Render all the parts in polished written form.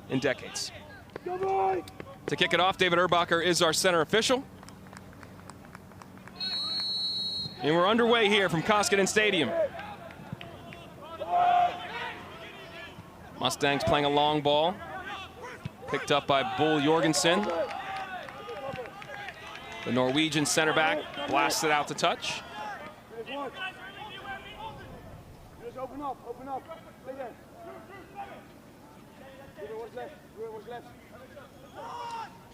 in decades. To kick it off, David Erbacher is our center official. And we're underway here from Koskinen Stadium. Mustangs playing a long ball. Picked up by Bull Jorgensen. The Norwegian center back blasted out to touch. Open up, open up. Stay there. What's left?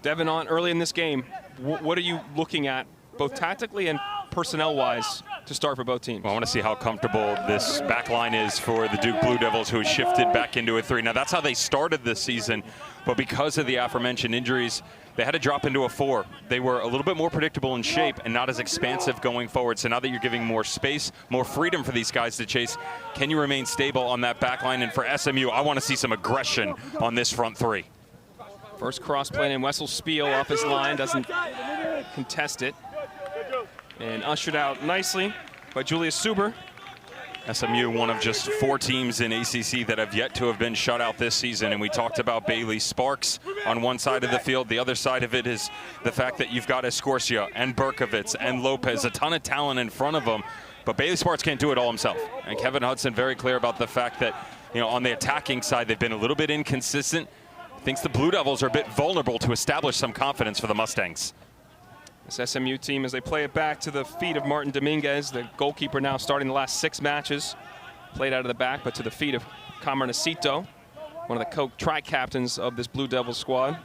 Devin, on early in this game, what are you looking at, both tactically and personnel-wise, to start for both teams? Well, I want to see how comfortable this back line is for the Duke Blue Devils, who shifted back into a 3. Now, that's how they started this season, but because of the aforementioned injuries, they had to drop into a 4. They were a little bit more predictable in shape and not as expansive going forward. So now that you're giving more space, more freedom for these guys to chase, can you remain stable on that back line? And for SMU, I want to see some aggression on this front 3. First cross play in, Wessel Spiel off his line, doesn't contest it. And ushered out nicely by Julius Suber. SMU, one of just 4 teams in ACC that have yet to have been shut out this season. And we talked about Bailey Sparks on one side of the field. The other side of it is the fact that you've got Escorcia and Berkovitz and Lopez, a ton of talent in front of them. But Bailey Sparks can't do it all himself. And Kevin Hudson very clear about the fact that, you know, on the attacking side, they've been a little bit inconsistent. Thinks the Blue Devils are a bit vulnerable to establish some confidence for the Mustangs. This SMU team, as they play it back to the feet of Martin Dominguez, the goalkeeper now starting the last 6 matches. Played out of the back, but to the feet of Camarnecito, one of the tri-captains of this Blue Devils squad.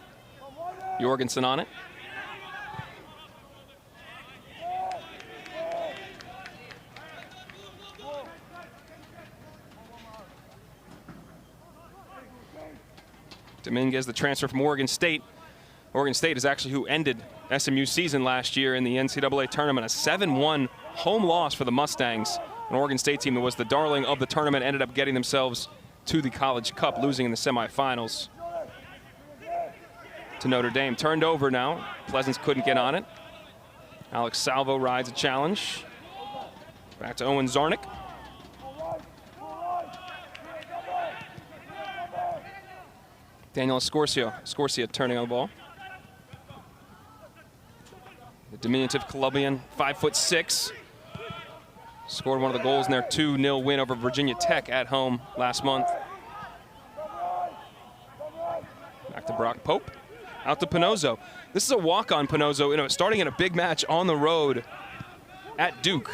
Jorgensen on it. Dominguez, the transfer from Oregon State. Oregon State is actually who ended SMU's season last year in the NCAA tournament. A 7-1 home loss for the Mustangs. An Oregon State team that was the darling of the tournament ended up getting themselves to the College Cup, losing in the semifinals to Notre Dame. Turned over now. Pleasance couldn't get on it. Alex Salvo rides a challenge. Back to Owen Zarnik. Daniel Escorcia turning on the ball. The diminutive Colombian, 5'6", scored one of the goals in their 2-0 win over Virginia Tech at home last month. Back to Brock Pope, out to Pinozo. This is a walk-on Pinozo, you know, starting in a big match on the road at Duke.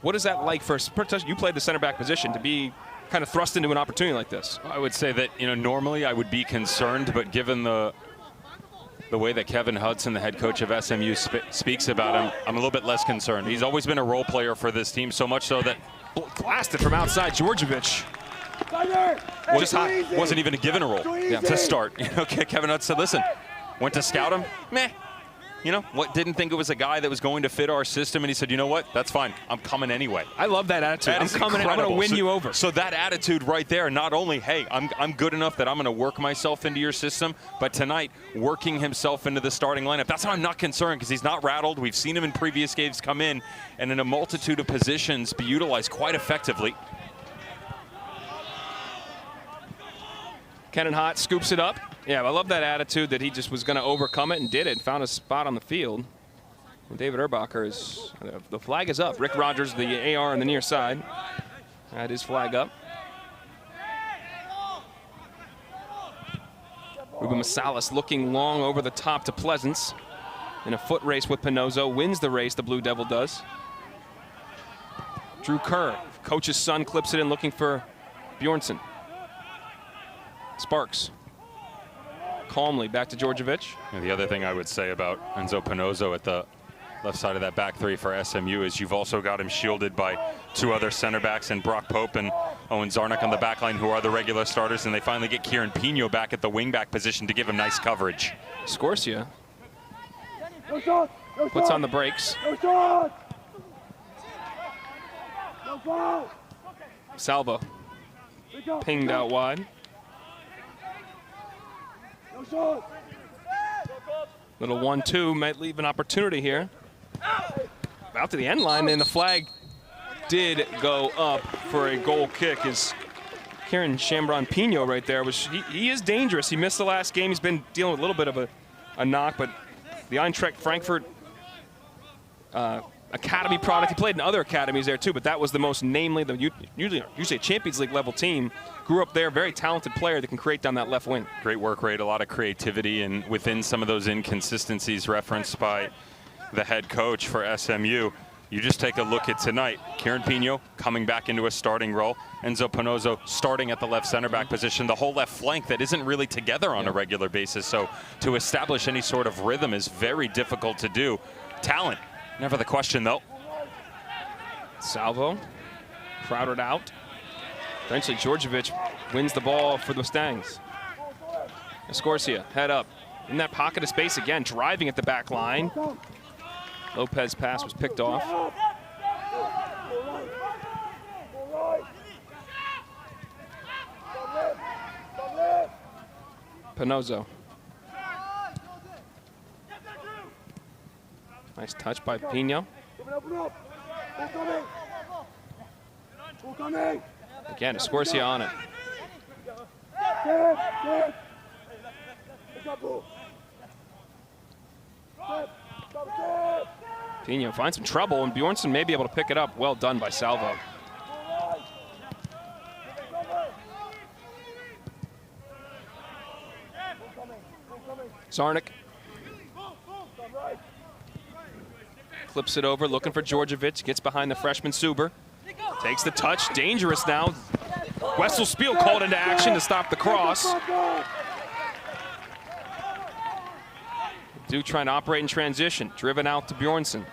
What is that like for you played the center back position to be kind of thrust into an opportunity like this? I would say that, you know, normally I would be concerned, but given the way that Kevin Hudson, the head coach of SMU, speaks about him, I'm a little bit less concerned. He's always been a role player for this team, so much so that blasted from outside Djordjevic. Wasn't even given a role to start. You know, Kevin Hudson said, listen, went to scout him, meh. You know, didn't think it was a guy that was going to fit our system, and he said, you know what, that's fine. I'm coming anyway. I love that attitude. I'm coming in, I'm going to win you over. So that attitude right there, not only, hey, I'm good enough that I'm going to work myself into your system, but tonight, working himself into the starting lineup. That's how I'm not concerned, because he's not rattled. We've seen him in previous games come in, and in a multitude of positions, be utilized quite effectively. Kenan Hott scoops it up. Yeah, I love that attitude that he just was going to overcome it and did it. Found a spot on the field. And David Erbacher is, the flag is up. Rick Rogers, the AR on the near side. That is flag up. Ruben Masalis looking long over the top to Pleasance. In a foot race with Pinozo. Wins the race, the Blue Devil does. Drew Kerr, coach's son, clips it in looking for Bjornsson. Sparks. Calmly back to Djordjevic. And the other thing I would say about Enzo Pinozo at the left side of that back 3 for SMU is you've also got him shielded by 2 other center backs in Brock Pope and Owen Zarnik on the back line, who are the regular starters, and they finally get Kieran Pino back at the wing back position to give him nice coverage. Scorsia puts on the brakes. Salvo pinged out wide. Little 1-2 might leave an opportunity here. Out to the end line, and the flag did go up for a goal kick as Kieran Chambron Pino right there. He is dangerous. He missed the last game. He's been dealing with a little bit of a knock, but the Eintracht Frankfurt academy product. He played in other academies there too, but that was the most, namely, usually a Champions League level team. Grew up there, very talented player that can create down that left wing. Great work rate, a lot of creativity, and within some of those inconsistencies referenced by the head coach for SMU, you just take a look at tonight. Kieran Pino coming back into a starting role. Enzo Panozzo starting at the left center back position. The whole left flank that isn't really together on a regular basis. So to establish any sort of rhythm is very difficult to do. Talent, never the question though. Salvo crowded out. Eventually Djordjevic wins the ball for the Mustangs. Escorcia, head up. In that pocket of space again, driving at the back line. Lopez pass was picked off. Panozzo. Nice touch by Pino. Again, Escorcia on it. Pino finds some trouble, and Bjornsson may be able to pick it up. Well done by Salvo. Zarnik clips it over, looking for Djordjevic. Gets behind the freshman Suber. Takes the touch, dangerous now. Wessel Spiel called into action to stop the cross. Duke trying to operate in transition, driven out to Bjornsson.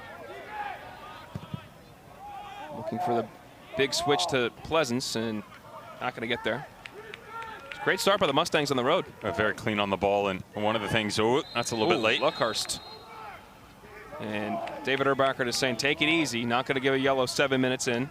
Looking for the big switch to Pleasance, and not going to get there. Great start by the Mustangs on the road. Very clean on the ball, and one of the things, that's a little bit late. Luckhurst. And David Urbacher is saying, take it easy, not going to give a yellow 7 minutes in.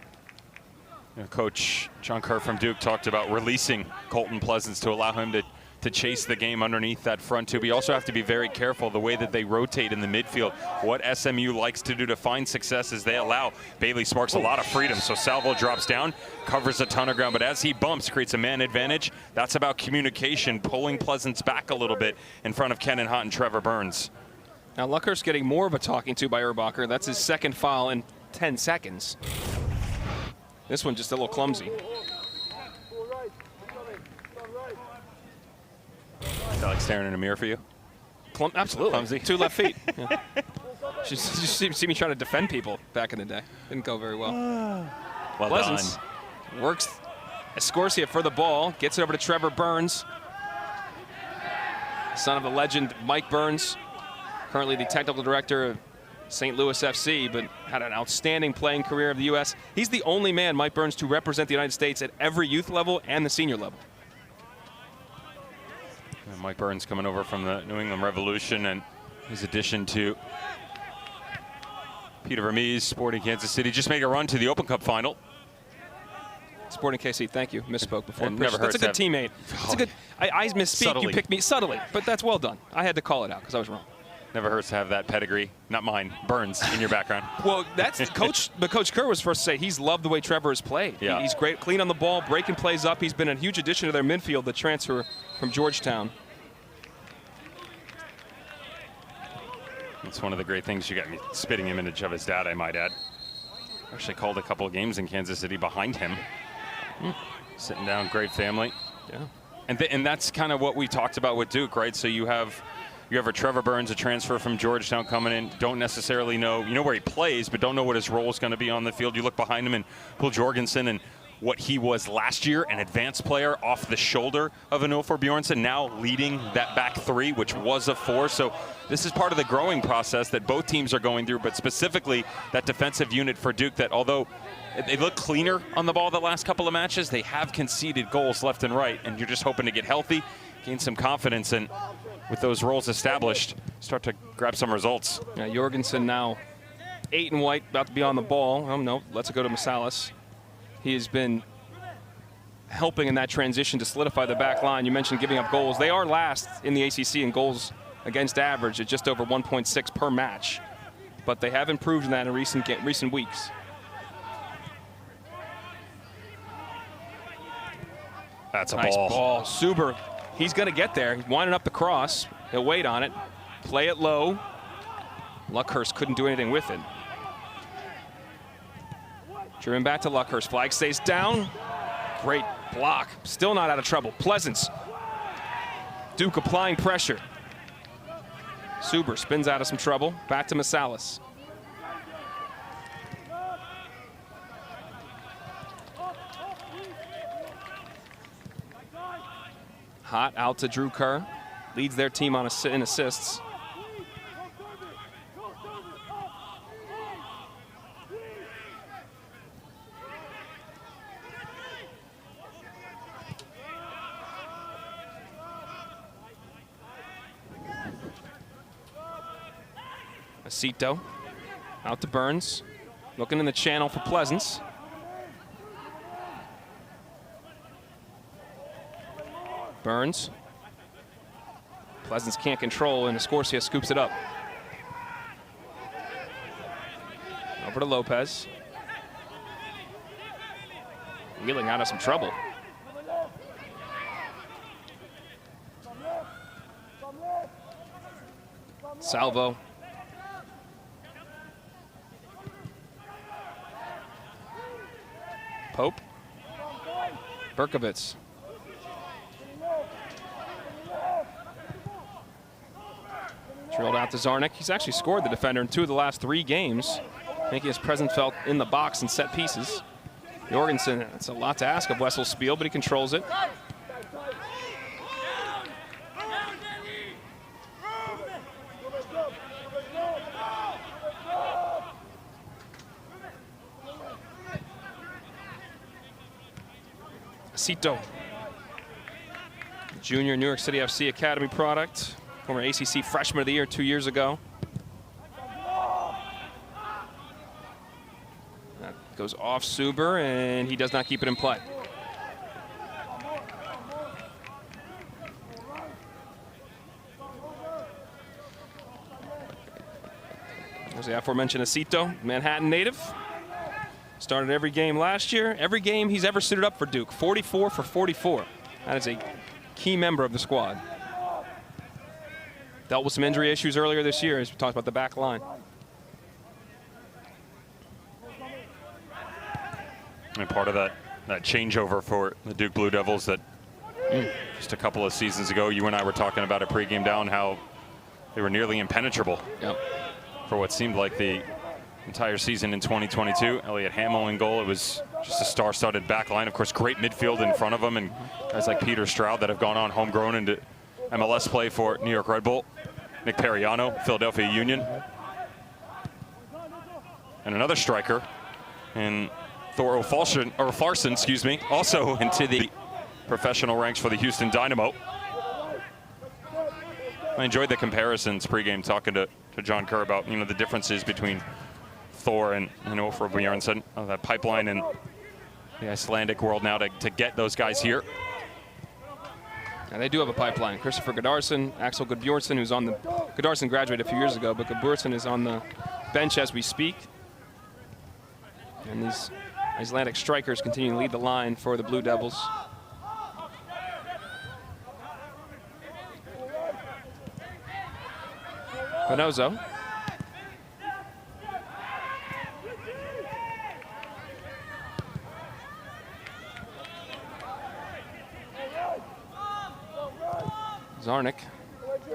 Coach John Kerr from Duke talked about releasing Colton Pleasance to allow him to chase the game underneath that front two. We also have to be very careful the way that they rotate in the midfield. What SMU likes to do to find success is they allow Bailey Sparks a lot of freedom. So Salvo drops down, covers a ton of ground, but as he bumps, creates a man advantage. That's about communication, pulling Pleasance back a little bit in front of Kenan Hunt and Trevor Burns. Now Luckhurst getting more of a talking to by Urbacher. That's his second foul in 10 seconds. This one just a little clumsy. Is that like staring in a mirror for you? Absolutely. Clumsy. 2 left feet. Yeah. You see me trying to defend people back in the day. Didn't go very well. Well Pleasance done. Works Escorcia for the ball. Gets it over to Trevor Burns. Son of the legend Mike Burns. Currently the technical director of St. Louis FC, but had an outstanding playing career of the U.S. He's the only man, Mike Burns, to represent the United States at every youth level and the senior level. And Mike Burns coming over from the New England Revolution, and his addition to Peter Vermees, Sporting Kansas City, just made a run to the Open Cup final. Sporting KC, thank you. Misspoke before. It never That's a good teammate. It's a good. I misspeak. Subtly. You picked me subtly, but that's well done. I had to call it out because I was wrong. Never hurts to have that pedigree, not mine, Burns, in your background. Well, that's Coach Kerr was first to say he's loved the way Trevor has played. Yeah. He's great, clean on the ball, breaking plays up. He's been a huge addition to their midfield, the transfer from Georgetown. It's one of the great things. You got me spitting image of his dad, I might add. Actually called a couple of games in Kansas City behind him. Sitting down, great family. Yeah. And that's kind of what we talked about with Duke, right? So you have a Trevor Burns, a transfer from Georgetown coming in, don't necessarily know, you know where he plays, but don't know what his role is going to be on the field. You look behind him and Poul Jorgensen and what he was last year, an advanced player off the shoulder of Anulfor Bjornsson, now leading that back three, which was a 4. So this is part of the growing process that both teams are going through, but specifically that defensive unit for Duke that although they look cleaner on the ball the last couple of matches, they have conceded goals left and right, and you're just hoping to get healthy, gain some confidence, and with those roles established, start to grab some results. Yeah, Jorgensen now 8 and white, about to be on the ball. Oh no, let's go to Masalis. He has been helping in that transition to solidify the back line. You mentioned giving up goals. They are last in the ACC in goals against average at just over 1.6 per match, but they have improved in that in recent weeks. That's a nice ball. Suber, he's going to get there. He's winding up the cross. He'll wait on it. Play it low. Luckhurst couldn't do anything with it. Driven back to Luckhurst. Flag stays down. Great block. Still not out of trouble. Pleasance. Duke applying pressure. Suber spins out of some trouble. Back to Masalis. Hot out to Drew Kerr. Leads their team on in assists. Acito out to Burns. Looking in the channel for Pleasance. Burns. Pleasance can't control, and Escorcia scoops it up. Over to Lopez. Wheeling out of some trouble. Salvo. Pope. Berkovitz. Drilled out to Zarnik. He's actually scored the defender in 2 of the last 3 games, making his presence felt in the box and set pieces. Jorgensen, it's a lot to ask of Wessel Spiel, but he controls it. Acito, junior New York City FC Academy product. Former ACC Freshman of the Year 2 years ago. That goes off Suber, and he does not keep it in play. There's the aforementioned Acito, Manhattan native. Started every game last year. Every game he's ever suited up for Duke. 44 for 44. That is a key member of the squad. Dealt with some injury issues earlier this year, as we talked about the back line. And part of that changeover for the Duke Blue Devils that just a couple of seasons ago, you and I were talking about a pregame down, how they were nearly impenetrable for what seemed like the entire season in 2022. Elliot Hamill in goal. It was just a star-studded back line. Of course, great midfield in front of them, and guys like Peter Stroud that have gone on homegrown into MLS play for New York Red Bull. Nick Periano, Philadelphia Union. And another striker in Thor Farson, excuse me, also into the professional ranks for the Houston Dynamo. I enjoyed the comparisons pregame, talking to John Kerr about, you know, the differences between Thor and Ofra Bjornsson, that pipeline in the Icelandic world now to get those guys here. And they do have a pipeline. Christopher Godarsson, Axel Gudbjornsson, who's on the... Godarsson graduated a few years ago, but Gudbjornsson is on the bench as we speak. And these Icelandic strikers continue to lead the line for the Blue Devils. Penozo. Zarnik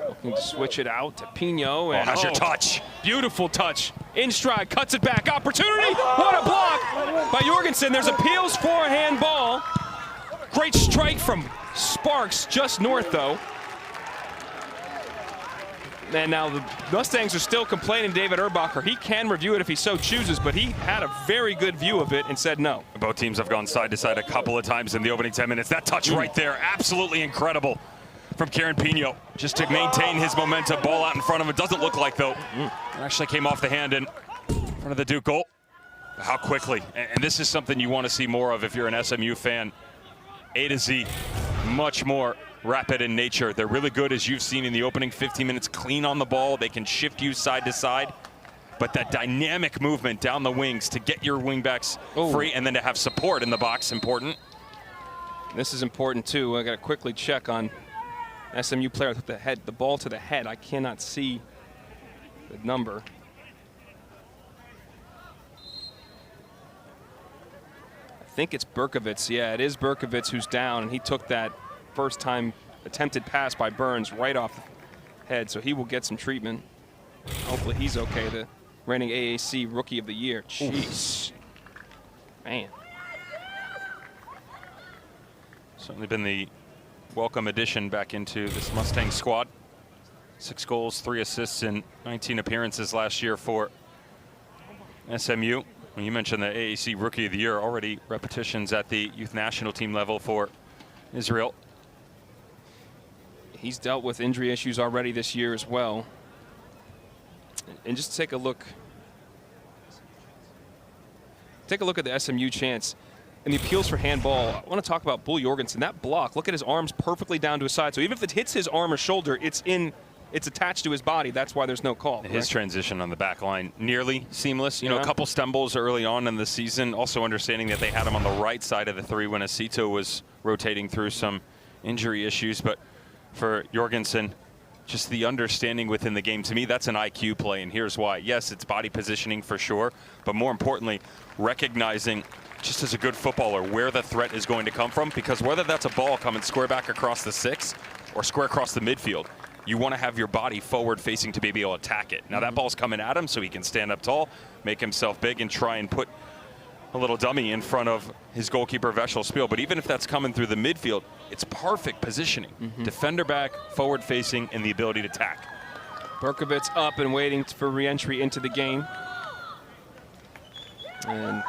looking to switch it out to Pino. And how's your touch? Beautiful touch. In stride, cuts it back. Opportunity. What a block by Jorgensen. There's appeals for a handball. Great strike from Sparks, just north though. And now the Mustangs are still complaining, David Erbacher. He can review it if he so chooses, but he had a very good view of it and said no. Both teams have gone side to side a couple of times in the opening 10 minutes. That touch right there, absolutely incredible from Kieran Pino, just to maintain his momentum. Ball out in front of him. Doesn't look like, though. It actually came off the hand in front of the Duke goal. How quickly. And this is something you want to see more of if you're an SMU fan. A to Z, much more rapid in nature. They're really good, as you've seen in the opening 15 minutes, clean on the ball. They can shift you side to side. But that dynamic movement down the wings to get your wingbacks free and then to have support in the box, important. This is important too. I got to quickly check on SMU player with the ball to the head. I cannot see the number. I think it's Berkovitz. Yeah, it is Berkovitz who's down, and he took that first time attempted pass by Burns right off the head, so he will get some treatment. Hopefully he's okay. The reigning AAC Rookie of the Year. Jeez. Man. Certainly been the welcome addition back into this Mustang squad. 6 goals, 3 assists in 19 appearances last year for SMU. When you mentioned the AAC Rookie of the Year, already repetitions at the youth national team level for Israel. He's dealt with injury issues already this year as well. And just take a look. Take a look at the SMU chance. And the appeals for handball, I want to talk about Bull Jorgensen. That block, look at his arms perfectly down to his side. So even if it hits his arm or shoulder, it's attached to his body. That's why there's no call. His correct? transition on the back line, nearly seamless. You know, a couple stumbles early on in the season. Also understanding that they had him on the right side of the 3 when Asito was rotating through some injury issues. But for Jorgensen, just the understanding within the game. To me, that's an IQ play, and here's why. Yes, it's body positioning for sure, but more importantly, recognizing just as a good footballer where the threat is going to come from, because whether that's a ball coming square back across the 6 or square across the midfield, you want to have your body forward facing to be able to attack it. Now that ball's coming at him, so he can stand up tall, make himself big, and try and put a little dummy in front of his goalkeeper Veshel Spiel. But even if that's coming through the midfield, it's perfect positioning. Defender back, forward facing, and the ability to tack. Berkovitz up and waiting for re-entry into the game. And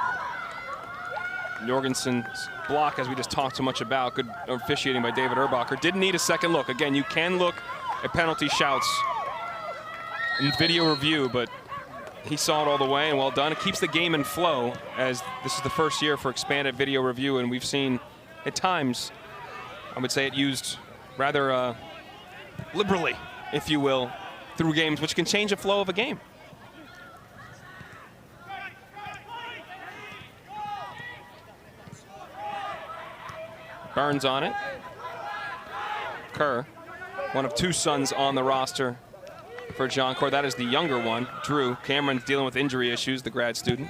Jorgensen's block, as we just talked so much about, good officiating by David Erbacher, didn't need a second look. Again, you can look at penalty shouts in video review, but he saw it all the way, and well done. It keeps the game in flow, as this is the first year for expanded video review, and we've seen at times, I would say, it used rather liberally, if you will, through games, which can change the flow of a game. Burns on it. Kerr, one of 2 sons on the roster for John Core. That is the younger one, Drew. Cameron's dealing with injury issues, the grad student.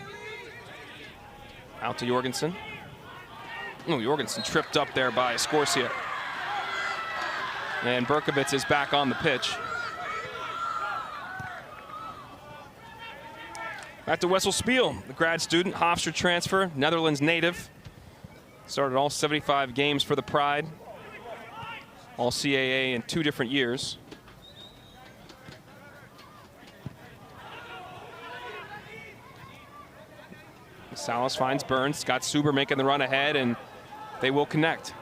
Out to Jorgensen. Oh, Jorgensen tripped up there by Scorsia. And Berkovitz is back on the pitch. Back to Wessel Spiel, the grad student, Hofstra transfer, Netherlands native. Started all 75 games for the Pride. All CAA in 2 different years. Salas finds Burns. Scott Suber making the run ahead, and they will connect.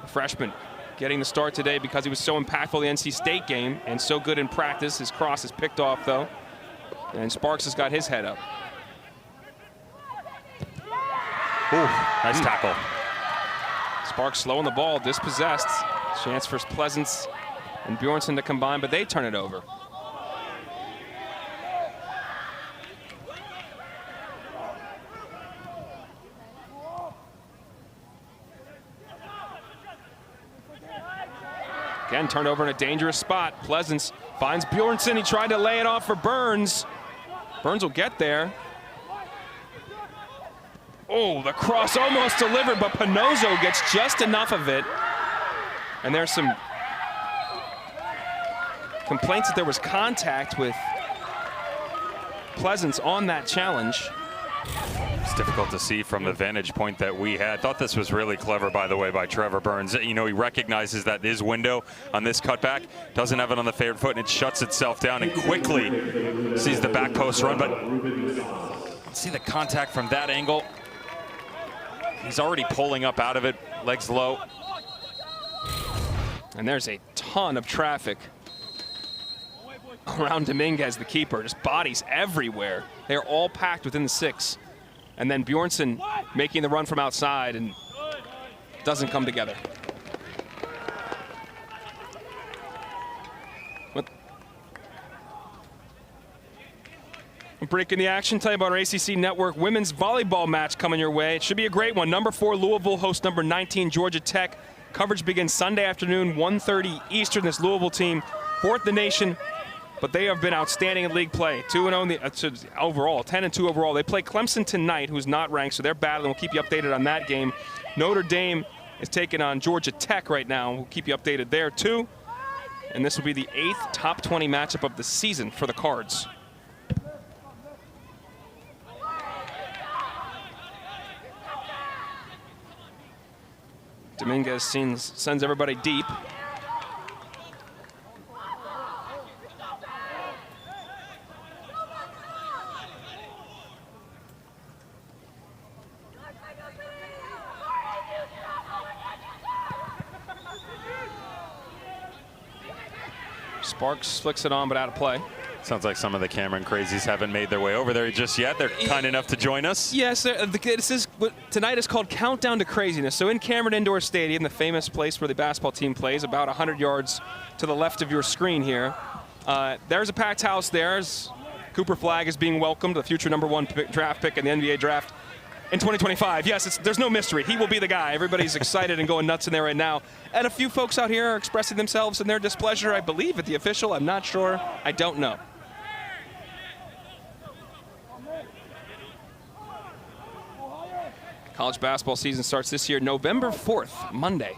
The freshman getting the start today because he was so impactful in the NC State game and so good in practice. His cross is picked off, though. And Sparks has got his head up. Ooh, nice tackle. Sparks slowing the ball, dispossessed. Chance for Pleasance and Bjornsson to combine, but they turn it over. Again, turned over in a dangerous spot. Pleasance finds Bjornsson. He tried to lay it off for Burns. Burns will get there. Oh, the cross almost delivered, but Pinozo gets just enough of it. And there's some complaints that there was contact with Pleasance on that challenge. It's difficult to see from the vantage point that we had. Thought this was really clever, by the way, by Trevor Burns. You know, he recognizes that his window on this cutback doesn't have it on the favored foot, and it shuts itself down and quickly sees the back post run. But let's see the contact from that angle. He's already pulling up out of it, legs low. And there's a ton of traffic around Dominguez, the keeper. Just bodies everywhere. They're all packed within the 6. And then Bjornsson making the run from outside and doesn't come together. Breaking the action, tell you about our ACC Network women's volleyball match coming your way. It should be a great one. Number 4 Louisville hosts number 19 Georgia Tech. Coverage begins Sunday afternoon, 1:30 Eastern. This Louisville team, 4th in the nation, but they have been outstanding in league play. 2-0 overall, 10-2 overall. They play Clemson tonight, who's not ranked, so they're battling. We'll keep you updated on that game. Notre Dame is taking on Georgia Tech right now. We'll keep you updated there too. And this will be the 8th top 20 matchup of the season for the Cards. Dominguez sends everybody deep. Sparks flicks it on, but out of play. Sounds like some of the Cameron crazies haven't made their way over there just yet. They're kind enough to join us. Yes, tonight is called Countdown to Craziness. So in Cameron Indoor Stadium, the famous place where the basketball team plays, about 100 yards to the left of your screen here, there's a packed house there. Cooper Flagg is being welcomed, the future #1 draft pick in the NBA draft in 2025. Yes, there's no mystery. He will be the guy. Everybody's excited and going nuts in there right now. And a few folks out here are expressing themselves in their displeasure, I believe, at the official. I'm not sure. I don't know. College basketball season starts this year, November 4th, Monday.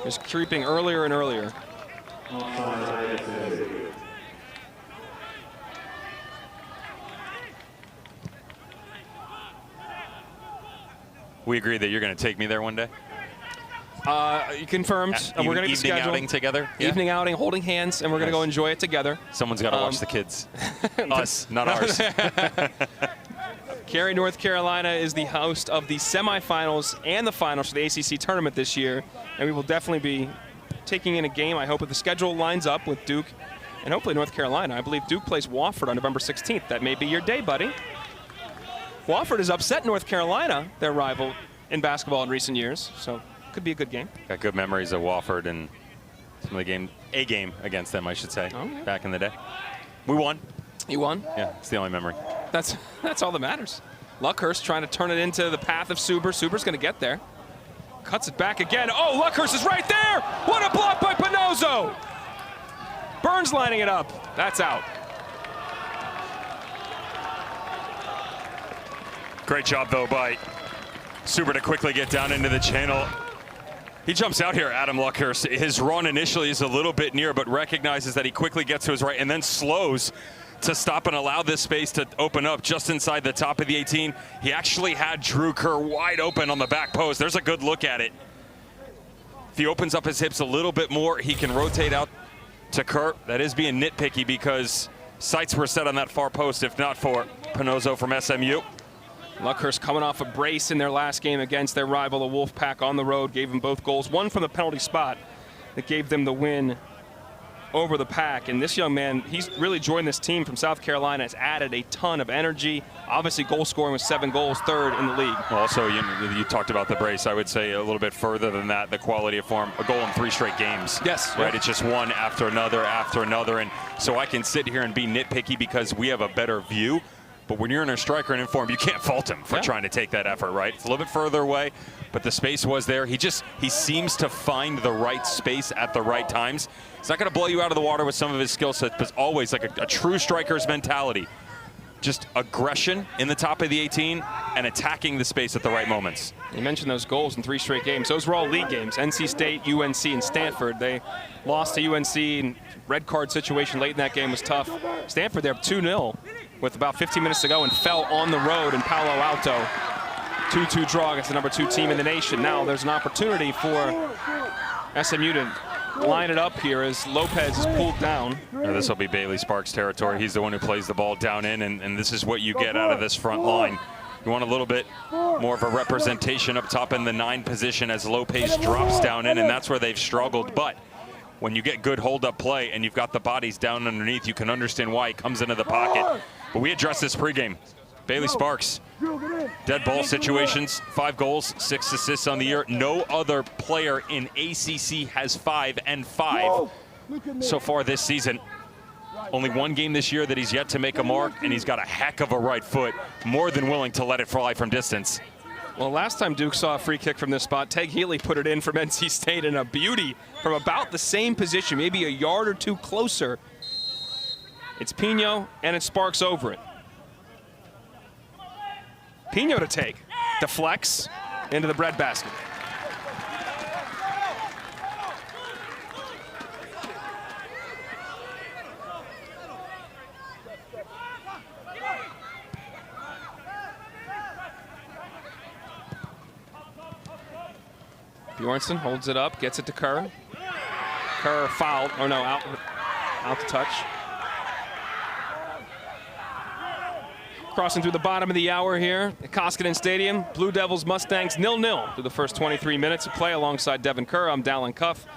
It's creeping earlier and earlier. We agree that you're going to take me there one day? Confirmed. We're going to evening schedule outing together? Yeah. Evening outing, holding hands, and we're going to go enjoy it together. Someone's got to watch the kids. Us, not ours. Cary, North Carolina is the host of the semifinals and the finals for the ACC tournament this year, and we will definitely be taking in a game, I hope, if the schedule lines up with Duke and hopefully North Carolina. I believe Duke plays Wofford on November 16th. That may be your day, buddy. Wofford has upset North Carolina, their rival in basketball in recent years, so could be a good game. Got good memories of Wofford and some of the a game against them, I should say, back in the day. We won. You won? Yeah, it's the only memory. That's all that matters. Luckhurst trying to turn it into the path of Suber. Suber's going to get there. Cuts it back again. Oh, Luckhurst is right there. What a block by Pinozzo. Burns lining it up. That's out. Great job, though, by Suber to quickly get down into the channel. He jumps out here, Adam Luckhurst. His run initially is a little bit near, but recognizes that he quickly gets to his right and then slows to stop and allow this space to open up just inside the top of the 18. He actually had Drew Kerr wide open on the back post. There's a good look at it. If he opens up his hips a little bit more, he can rotate out to Kerr. That is being nitpicky because sights were set on that far post, if not for Pinozzo from SMU. Luckhurst coming off a brace in their last game against their rival, the Wolfpack, on the road. Gave them both goals. One from the penalty spot that gave them the win over the Pack. And this young man, he's really joined this team from South Carolina, has added a ton of energy. Obviously, goal scoring with 7 goals, 3rd in the league. Also, you talked about the brace. I would say a little bit further than that, the quality of form. A goal in 3 straight games. Yes. Right, it's just one after another after another. And so I can sit here and be nitpicky because we have a better view. But when you're in a striker and in form, you can't fault him for trying to take that effort, right? It's a little bit further away, but the space was there. He seems to find the right space at the right times. He's not going to blow you out of the water with some of his skill sets, but always like a true striker's mentality. Just aggression in the top of the 18 and attacking the space at the right moments. You mentioned those goals in 3 straight games. Those were all league games. NC State, UNC, and Stanford. They lost to UNC, and red card situation late in that game was tough. Stanford, they're up 2-0 with about 15 minutes to go and fell on the road in Palo Alto. 2-2 draw against the #2 team in the nation. Now there's an opportunity for SMU to line it up here as Lopez is pulled down. This will be Bailey Sparks' territory. He's the one who plays the ball down in, and this is what you get out of this front line. You want a little bit more of a representation up top in the 9 position as Lopez drops down in, and that's where they've struggled. But when you get good hold-up play and you've got the bodies down underneath, you can understand why he comes into the pocket. But we addressed this pregame. Bailey Sparks, dead ball situations, 5 goals, 6 assists on the year. No other player in ACC has 5 and 5 so far this season. Only one game this year that he's yet to make a mark, and he's got a heck of a right foot, more than willing to let it fly from distance. Well, last time Duke saw a free kick from this spot, Teg Healy put it in from NC State, in a beauty from about the same position, maybe a yard or two closer. It's Pino, and it Sparks over it. Pino to take, deflects into the breadbasket. Bjornsson holds it up, gets it to Kerr. Kerr fouled, or no, out to touch. Crossing through the bottom of the hour here at Koskinen Stadium. Blue Devils Mustangs 0-0 through the first 23 minutes of play alongside Devin Kerr. I'm Dallin Cuff.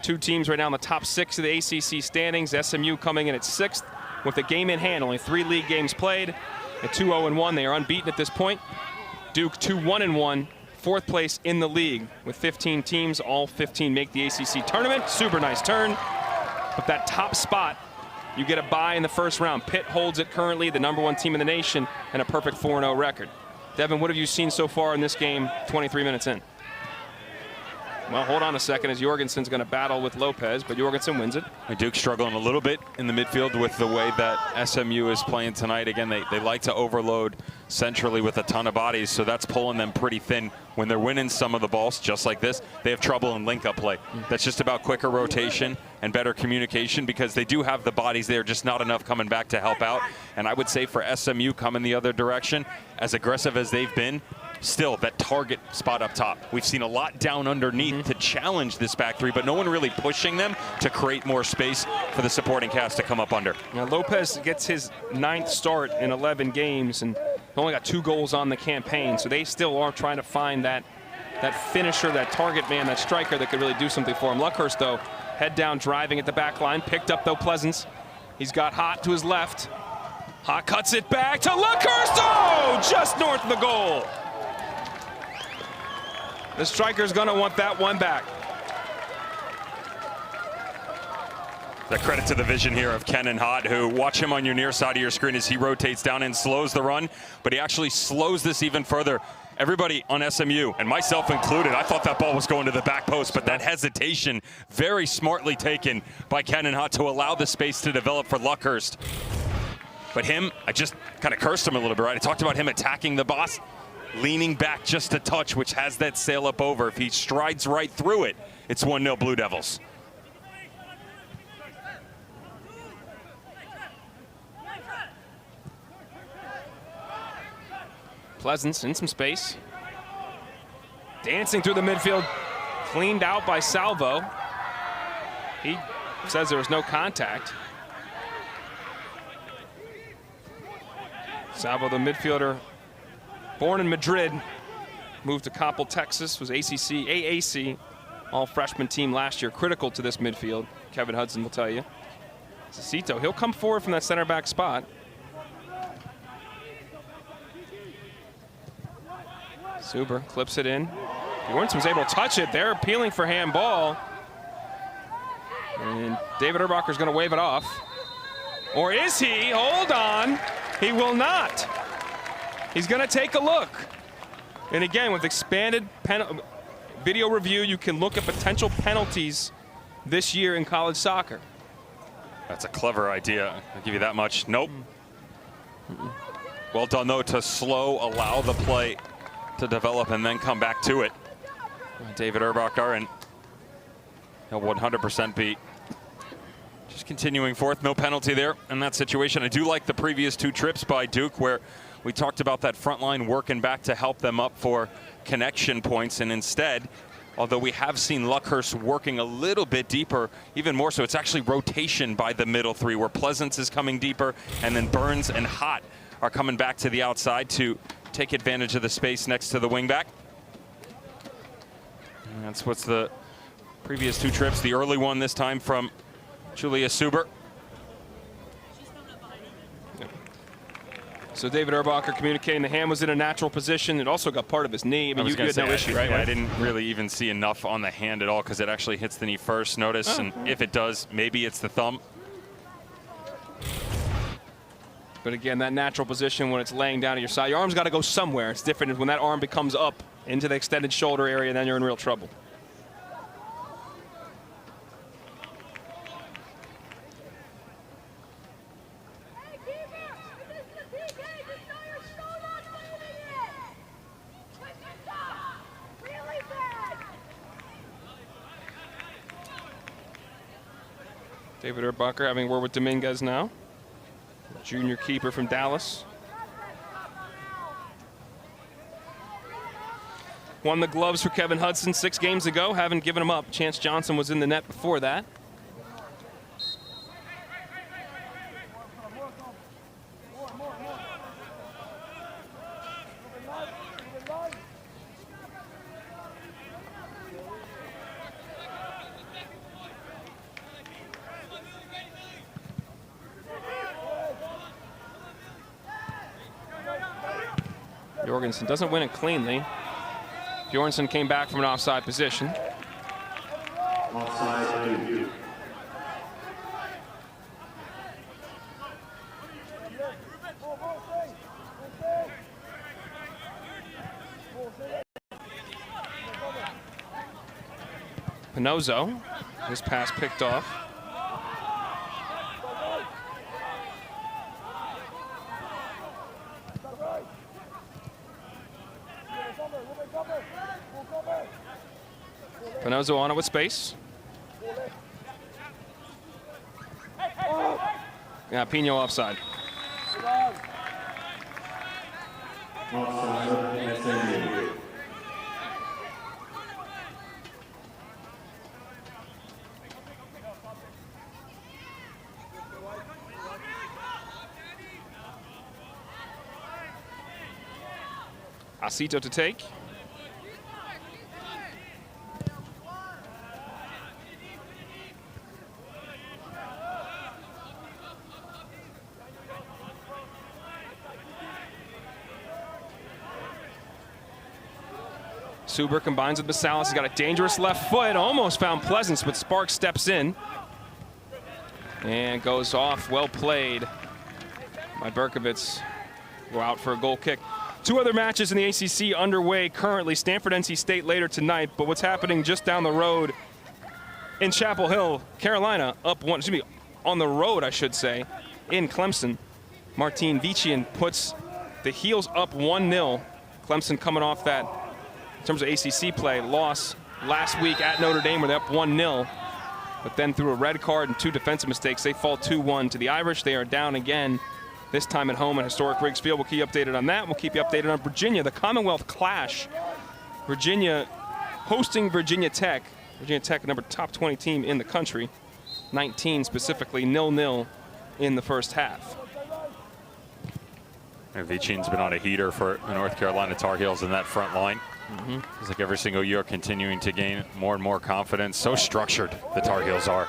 Two teams right now in the top 6 of the ACC standings. SMU coming in at 6th with a game in hand. Only 3 league games played. At 2-0-1, they are unbeaten at this point. Duke 2-1-1. 4th place in the league with 15 teams. All 15 make the ACC tournament. Super nice turn. But that top spot, you get a bye in the first round. Pitt holds it currently, the #1 team in the nation, and a perfect 4-0 record. Devin, what have you seen so far in this game, 23 minutes in? Well, hold on a second, as Jorgensen's going to battle with Lopez, but Jorgensen wins it. Duke struggling a little bit in the midfield with the way that SMU is playing tonight. Again, they like to overload centrally with a ton of bodies, so that's pulling them pretty thin. When they're winning some of the balls, just like this, they have trouble in link-up play. That's just about quicker rotation and better communication, because they do have the bodies there, just not enough coming back to help out. And I would say for SMU coming the other direction, as aggressive as they've been, still that target spot up top. We've seen a lot down underneath to challenge this back three, but no one really pushing them to create more space for the supporting cast to come up under. Now, Lopez gets his 9th start in 11 games and only got 2 goals on the campaign, so they still are trying to find that finisher, that target man, that striker that could really do something for him. Luckhurst, though, head down driving at the back line, picked up, though, Pleasance. He's got Hott to his left. Hott cuts it back to Luckhurst. Oh, just north of the goal. The striker's going to want that one back. The credit to the vision here of Kenan Hott, who, watch him on your near side of your screen as he rotates down and slows the run, but he actually slows this even further. Everybody on SMU, and myself included, I thought that ball was going to the back post, but that hesitation very smartly taken by Kenan Hott to allow the space to develop for Luckhurst. But him, I just kind of cursed him a little bit, right? I talked about him attacking the boss, leaning back just a touch, which has that sail up over. If he strides right through it, it's 1-0 Blue Devils. Pleasance in some space. Dancing through the midfield. Cleaned out by Salvo. He says there was no contact. Salvo, the midfielder, born in Madrid, moved to Coppell, Texas, was AAC, all-freshman team last year, critical to this midfield. Kevin Hudson will tell you. Cecito, he'll come forward from that center back spot. Suber clips it in. Bjornsson was able to touch it. They're appealing for handball. And David Erbacher's going to wave it off. Or is he? Hold on. He will not. He's going to take a look. And again, with expanded video review, you can look at potential penalties this year in college soccer. That's a clever idea. I'll give you that much. Nope. Well done, though, to allow the play to develop and then come back to it. David Erbacher, and he'll 100% be just continuing forth. No penalty there in that situation. I do like the previous 2 trips by Duke, where we talked about that front line working back to help them up for connection points, and instead, although we have seen Luckhurst working a little bit deeper, even more so, it's actually rotation by the middle 3, where Pleasance is coming deeper, and then Burns and Hott are coming back to the outside to take advantage of the space next to the wingback. That's what's the previous 2 trips. The early one this time from Julia Suber. So David Erbacher communicating the hand was in a natural position. It also got part of his knee. I mean, you had no issue, right? I didn't really even see enough on the hand at all, because it actually hits the knee first, notice. And if it does, maybe it's the thumb. But again, that natural position when it's laying down to your side, your arm's got to go somewhere. It's different when that arm becomes up into the extended shoulder area, then you're in real trouble. David Erbucker having word with Dominguez now. Junior keeper from Dallas. Won the gloves for Kevin Hudson 6 games ago. Haven't given him up. Chance Johnson was in the net before that. Jorgensen doesn't win it cleanly. Bjornsson came back from an offside position. Offside. Pinozo, his pass picked off. Pinozo on it with space. Yeah, Pino offside. Offside, SMU. Acito to take. Suber combines with Basalis. He's got a dangerous left foot. Almost found Pleasance, but Sparks steps in. And goes off. Well played by Berkovitz. Go out for a goal kick. 2 other matches in the ACC underway currently. Stanford, NC State later tonight. But what's happening just down the road in Chapel Hill, Carolina up 1, excuse me, on the road, I should say, in Clemson. Martin Vician puts the Heels up 1-0. Clemson coming off that, in terms of ACC play, loss last week at Notre Dame where they're up 1-0. But then through a red card and 2 defensive mistakes, they fall 2-1 to the Irish. They are down again, this time at home at historic Riggs Field. We'll keep you updated on that. We'll keep you updated on Virginia, the Commonwealth Clash. Virginia hosting Virginia Tech. Virginia Tech, number top 20 team in the country. 19 specifically, 0-0 in the first half. Vician's been on a heater for the North Carolina Tar Heels in that front line. It's like every single year continuing to gain more and more confidence. So structured the Tar Heels are.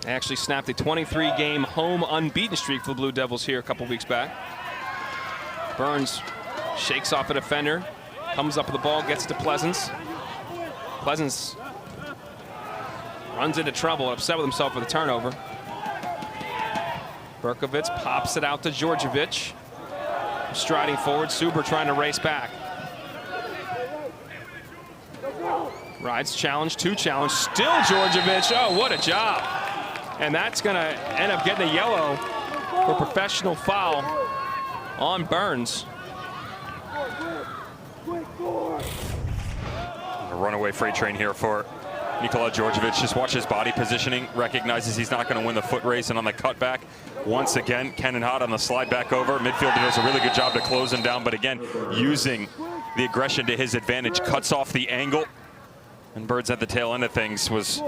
They actually snapped a 23-game home unbeaten streak for the Blue Devils here a couple weeks back. Burns shakes off a defender, comes up with the ball, gets to Pleasance. Pleasance runs into trouble, upset with himself with a turnover. Berkovitz pops it out to Djordjevic. Striding forward, Suber trying to race back. Rides challenge, 2 challenge, still Djordjevic. Oh, what a job. And that's going to end up getting a yellow for professional foul on Burns. A runaway freight train here for Nikola Djordjevic. Just watch his body positioning, recognizes he's not going to win the foot race, and on the cutback, once again, Kenan Hott on the slide back over. Midfielder does a really good job to close him down, but again, using the aggression to his advantage, cuts off the angle. And Birds at the tail end of things was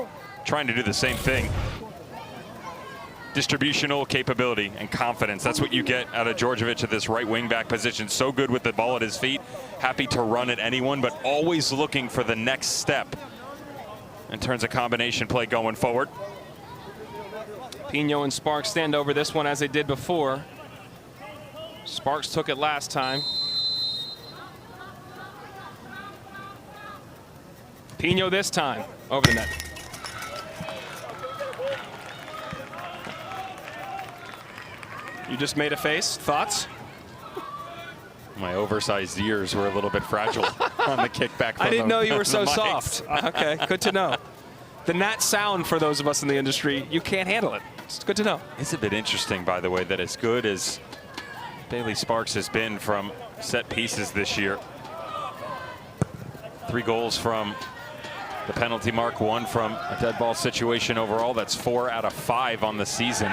trying to do the same thing. Distributional capability and confidence. That's what you get out of Djordjevic at this right wing back position. So good with the ball at his feet. Happy to run at anyone, but always looking for the next step in terms of combination play going forward. Pino and Sparks stand over this one as they did before. Sparks took it last time. Pino this time over the net. You just made a face. Thoughts? My oversized ears were a little bit fragile on the kickback. I didn't know you were so the mics. soft. Okay, good to know. The Nat sound, for those of us in the industry, you can't handle it. It's good to know. It's a bit interesting, by the way, that as good as Bailey Sparks has been from set pieces this year, 3 goals from the penalty mark, 1 from a dead ball situation overall. That's 4 out of 5 on the season.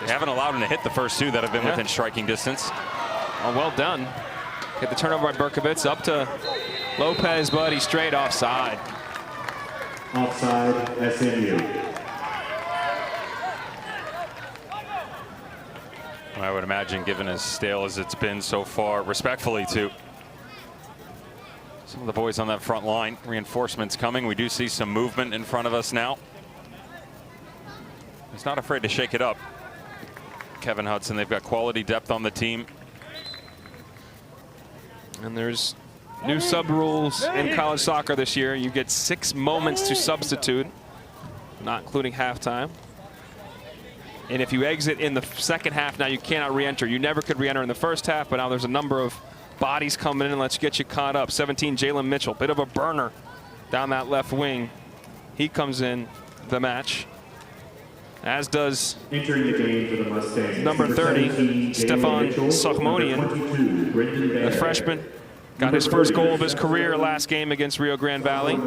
They haven't allowed him to hit the first 2 that have been within striking distance. Oh, well done. Get the turnover by Berkovitz up to Lopez, but he's straight offside. Offside, SMU. I would imagine, given as stale as it's been so far, respectfully to some of the boys on that front line. Reinforcements coming. We do see some movement in front of us now. He's not afraid to shake it up. Kevin Hudson, they've got quality depth on the team. And there's new sub rules in college soccer this year. You get 6 moments to substitute, not including halftime. And if you exit in the second half, now you cannot re-enter. You never could re-enter in the first half, but now there's a number of bodies coming in. Let's get you caught up. 17, Jalen Mitchell, bit of a burner down that left wing. He comes in the match, as does Entering the game for the Mustangs, number 30, 17, Stefan Mitchell, Sochmonian. number 22, Brendan The Baird. freshman got his first goal of his career last game against Rio Grande Valley. And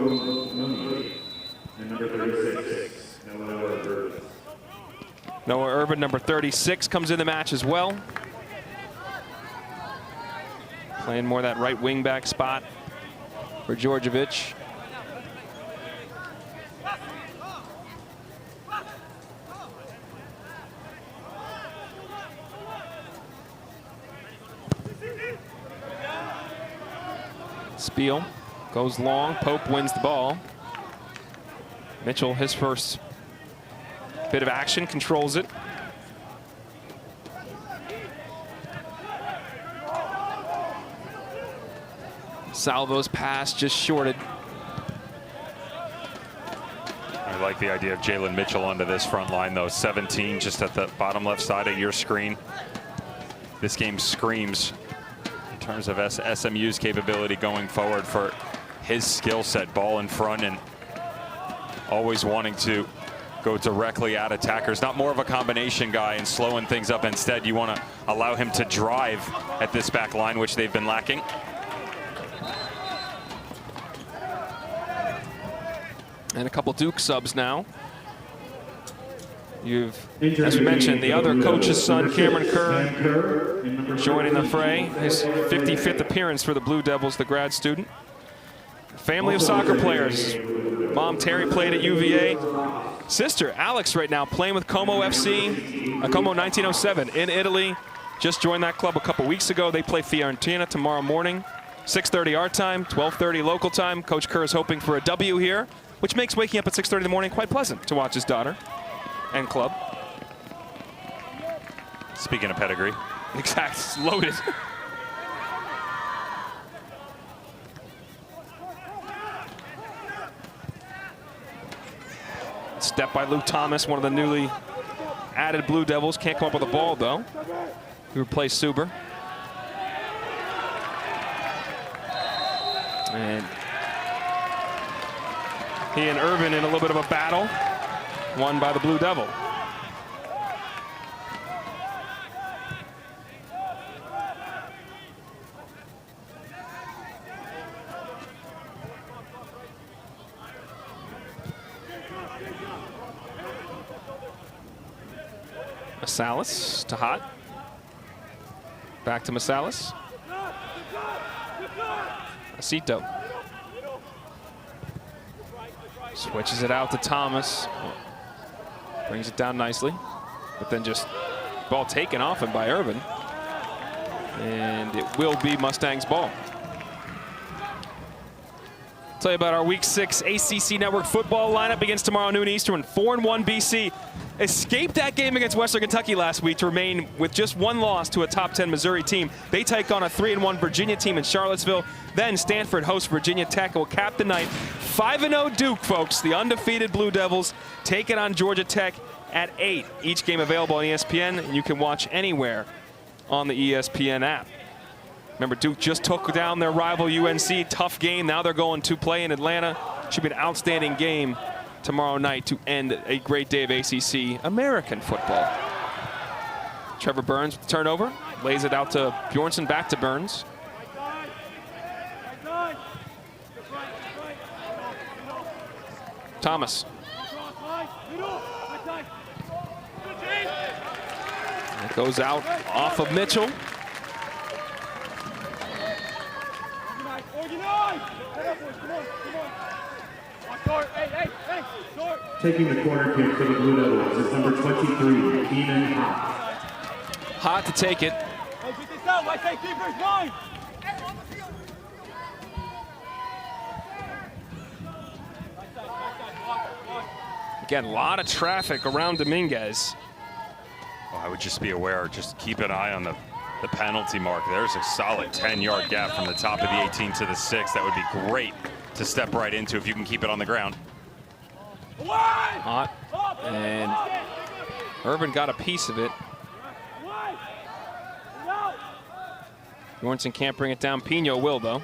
number 36, Noah Urban. Noah Urban, number 36, comes in the match as well. Playing more that right wing back spot for Djordjevic. Spiel goes long. Pope wins the ball. Mitchell, his first bit of action, controls it. Salvo's pass just shorted. I like the idea of Jalen Mitchell onto this front line, though. 17 just at the bottom left side of your screen. This game screams in terms of SMU's capability going forward for his skill set. Ball in front and always wanting to go directly at attackers. Not more of a combination guy and slowing things up. Instead, you want to allow him to drive at this back line, which they've been lacking. And a couple Duke subs now. You've, as we mentioned, the other coach's son, Cameron Kerr, joining the fray. His 55th appearance for the Blue Devils, the grad student. Family of soccer players. Mom Terry played at UVA. Sister Alex right now playing with Como FC, Como 1907 in Italy. Just joined that club a couple weeks ago. They play Fiorentina tomorrow morning. 6:30 our time, 12:30 local time. Coach Kerr is hoping for a W here, which makes waking up at 6:30 in the morning quite pleasant to watch his daughter and club. Speaking of pedigree. Exact, it's loaded. Step by Luke Thomas, one of the newly added Blue Devils. Can't come up with a ball, though. He replaced Suber. And he and Urban in a little bit of a battle, won by the Blue Devil. Masalis to Hot. Back to Masalis. Acito. Switches it out to Thomas. Brings it down nicely. But then just ball taken off him by Urban. And it will be Mustangs ball. Tell you about our Week 6 ACC Network football lineup begins tomorrow noon Eastern. 4-1 BC escaped that game against Western Kentucky last week to remain with just one loss to a top 10 Missouri team. They take on a 3-1 Virginia team in Charlottesville. Then Stanford hosts Virginia Tech and will cap the night. 5-0 Duke, folks. The undefeated Blue Devils take it on Georgia Tech at 8. Each game available on ESPN, and you can watch anywhere on the ESPN app. Remember, Duke just took down their rival UNC. Tough game. Now they're going to play in Atlanta. Should be an outstanding game tomorrow night to end a great day of ACC American football. Trevor Burns with the turnover. Lays it out to Bjornsson, back to Burns. Thomas. It goes out off of Mitchell. Taking the corner kick for the Blue Devils is number 23, Keenan Hott. Hot to take it. Again, a lot of traffic around Dominguez. Well, I would just be aware, just keep an eye on the penalty mark. There's a solid 10-yard gap from the top of the 18 to the 6. That would be great to step right into if you can keep it on the ground. Hot. And Irvin got a piece of it. Bjornsson can't bring it down. Pino will, though.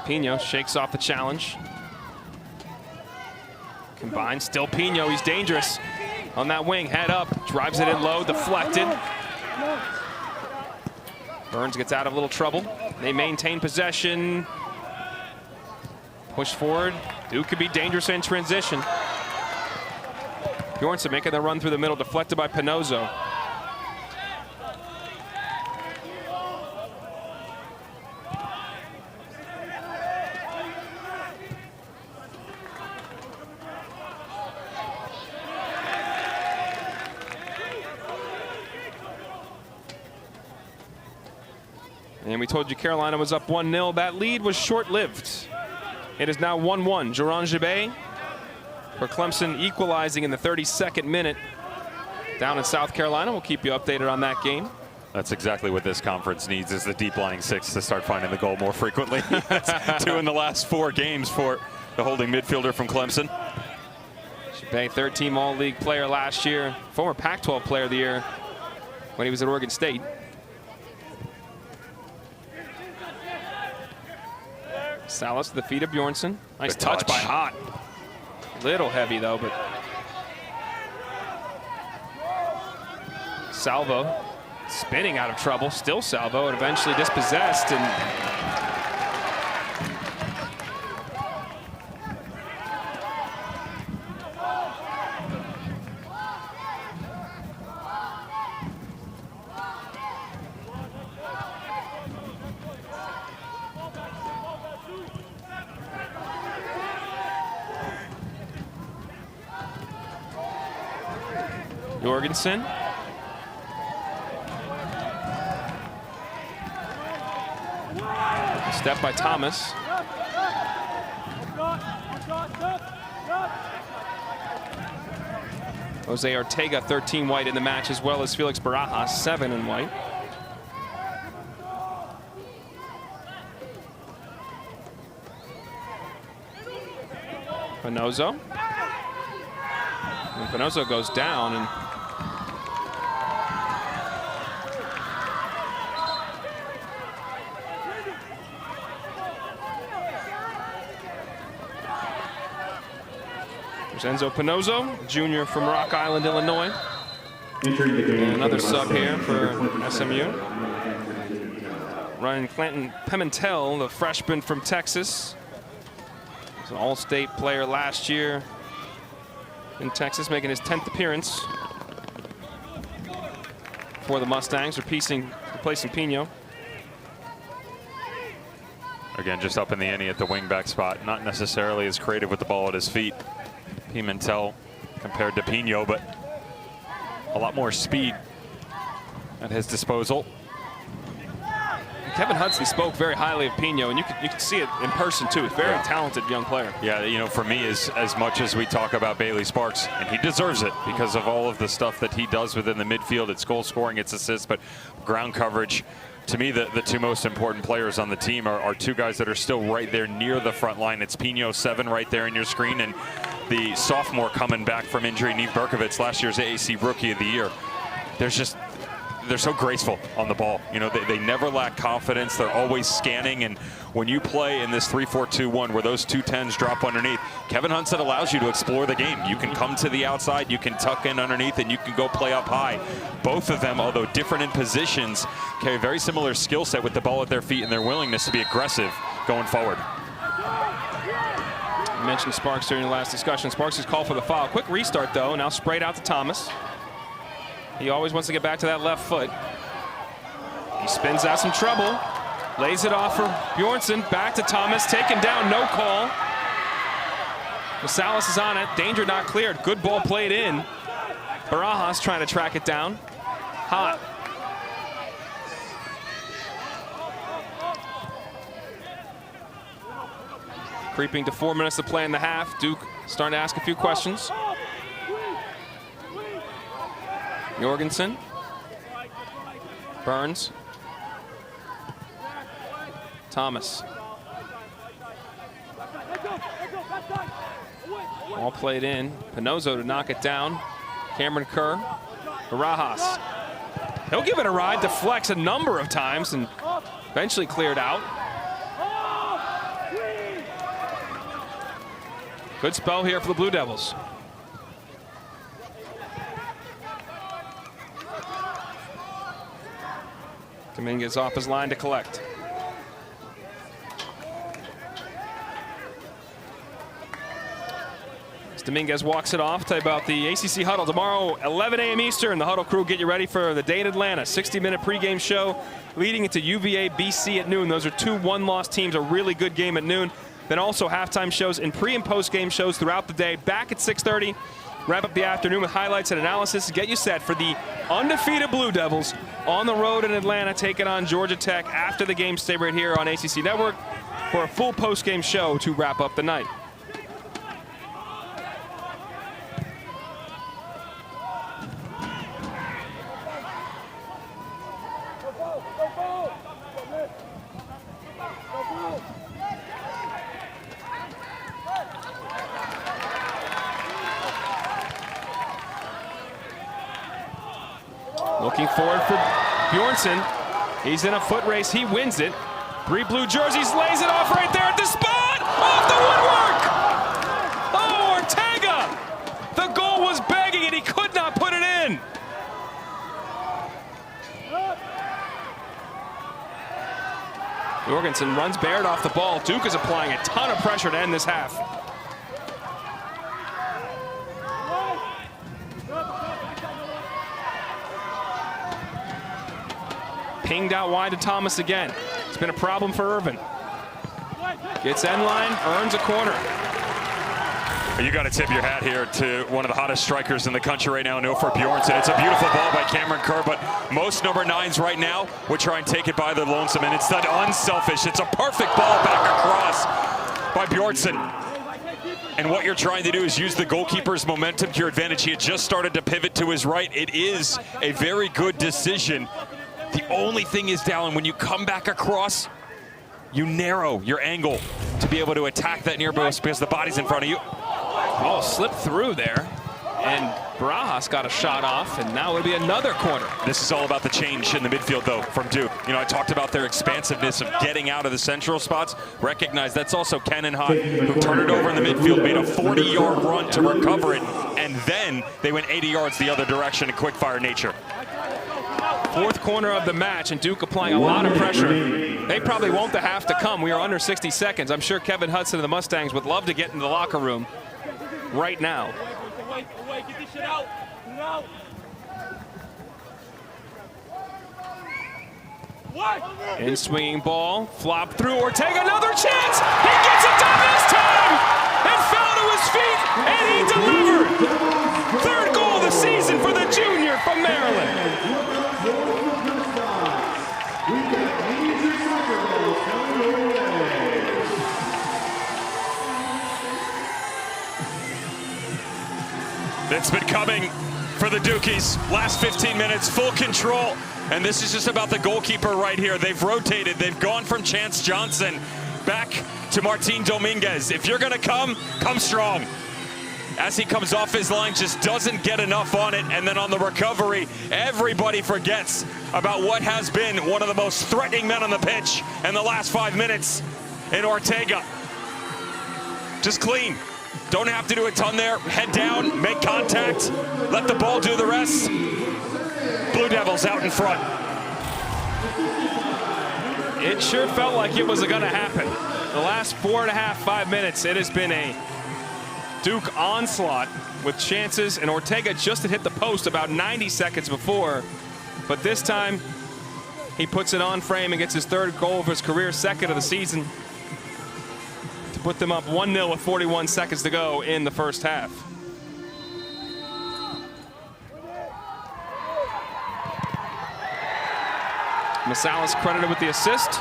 Pino shakes off the challenge. Combined, still Pino, he's dangerous. On that wing, head up, drives it in low, deflected. Burns gets out of a little trouble. They maintain possession. Push forward. Duke could be dangerous in transition. Bjornsson making the run through the middle, deflected by Pinozzo. And we told you Carolina was up 1-0. That lead was short-lived. It is now 1-1. Jaron Jabay for Clemson equalizing in the 32nd minute down in South Carolina. We'll keep you updated on that game. That's exactly what this conference needs, is the deep lying 6 to start finding the goal more frequently. That's 2 in the last 4 games for the holding midfielder from Clemson. Jabay, third-team All-League player last year, former Pac-12 player of the year when he was at Oregon State. Salas to the feet of Bjornsson. Nice touch by Hott. Little heavy though, but Salvo spinning out of trouble. Still Salvo, and eventually dispossessed. And Jorgensen. Step by Thomas. Jose Ortega, 13 white in the match, as well as Felix Barajas, 7 in white. Pinozzo. And Pinozzo goes down, and there's Enzo Pinozzo, junior from Rock Island, Illinois. Entering the game, And another for the sub here for Mustangs, SMU. Ryan Clanton Pimentel, the freshman from Texas. He's an all-state player last year in Texas, making his 10th appearance for the Mustangs, replacing Pino. Again, just up in the ante at the wingback spot. Not necessarily as creative with the ball at his feet, Pimentel, compared to Pino, but a lot more speed at his disposal. Kevin Hudson spoke very highly of Pino, and you can see it in person too. Very talented young player. Yeah, you know, for me, as much as we talk about Bailey Sparks, and he deserves it because of all of the stuff that he does within the midfield. It's goal scoring, it's assists, but ground coverage. To me, the two most important players on the team are two guys that are still right there near the front line. It's Pino, 7 right there in your screen, and the sophomore coming back from injury, Neve Berkovitz, last year's AAC Rookie of the Year. They're so graceful on the ball. You know, they never lack confidence. They're always scanning. And when you play in this 3-4-2-1 where those two 10s drop underneath, Kevin Hudson allows you to explore the game. You can come to the outside, you can tuck in underneath, and you can go play up high. Both of them, although different in positions, carry a very similar skill set with the ball at their feet and their willingness to be aggressive going forward. I mentioned Sparks during the last discussion. Sparks is called for the foul. Quick restart, though. Now sprayed out to Thomas. He always wants to get back to that left foot. He spins out some trouble. Lays it off for Bjornsson. Back to Thomas. Taken down. No call. Rosales is on it. Danger not cleared. Good ball played in. Barajas trying to track it down. Hot. Creeping to 4 minutes to play in the half. Duke starting to ask a few questions. Jorgensen, Burns, Thomas. All played in. Pinozo to knock it down. Cameron Kerr, Barajas. He'll give it a ride, deflects a number of times, and eventually cleared out. Good spell here for the Blue Devils. Dominguez off his line to collect. As Dominguez walks it off, tell you about the ACC Huddle tomorrow, 11 a.m. Eastern. The Huddle crew get you ready for the day in Atlanta. 60-minute pregame show leading into UVA BC at noon. Those are two one-loss teams, a really good game at noon. Then also halftime shows and pre- and post-game shows throughout the day. Back at 6:30. Wrap up the afternoon with highlights and analysis to get you set for the undefeated Blue Devils on the road in Atlanta, taking on Georgia Tech. After the game, stay right here on ACC Network for a full post-game show to wrap up the night. Looking forward for Bjornsson. He's in a foot race. He wins it. 3 blue jerseys, lays it off right there at the spot. Off the woodwork. Oh, Ortega. The goal was begging and he could not put it in. Jorgensen runs Baird off the ball. Duke is applying a ton of pressure to end this half. Pinged out wide to Thomas again. It's been a problem for Irvin. Gets end line, earns a corner. You got to tip your hat here to one of the hottest strikers in the country right now, Nilford Bjornsson. It's a beautiful ball by Cameron Kerr, but most number 9s right now would try and take it by the lonesome, and it's that unselfish. It's a perfect ball back across by Bjornsson. And what you're trying to do is use the goalkeeper's momentum to your advantage. He had just started to pivot to his right. It is a very good decision. The only thing is, Dallin, when you come back across, you narrow your angle to be able to attack that near post because the body's in front of you. Oh, slipped through there. And Barajas got a shot off, and now it'll be another corner. This is all about the change in the midfield, though, from Duke. You know, I talked about their expansiveness of getting out of the central spots. Recognize that's also Kenan Hott, who turned it over in the midfield, made a 40-yard run to recover it, and then they went 80 yards the other direction in quick-fire nature. 4th corner of the match, and Duke applying a lot of pressure. They probably won't have to come. We are under 60 seconds. I'm sure Kevin Hudson of the Mustangs would love to get in the locker room right now. In swinging ball, flop through, Ortega, another chance! He gets it done this time! And fell to his feet, and he delivered! Third goal of the season for the junior from Maryland. It's been coming for the Dukies. Last 15 minutes, full control. And this is just about the goalkeeper right here. They've rotated. They've gone from Chance Johnson back to Martin Dominguez. If you're going to come strong. As he comes off his line, just doesn't get enough on it. And then on the recovery, everybody forgets about what has been one of the most threatening men on the pitch in the last 5 minutes in Ortega. Just clean. Don't have to do a ton there. Head down, make contact, let the ball do the rest. Blue Devils out in front. It sure felt like it was going to happen. The last 4.5, 5 minutes, it has been a Duke onslaught with chances, and Ortega just had hit the post about 90 seconds before. But this time, he puts it on frame and gets his third goal of his career, second of the season, to put them up 1-0 with 41 seconds to go in the first half. Masalis credited with the assist.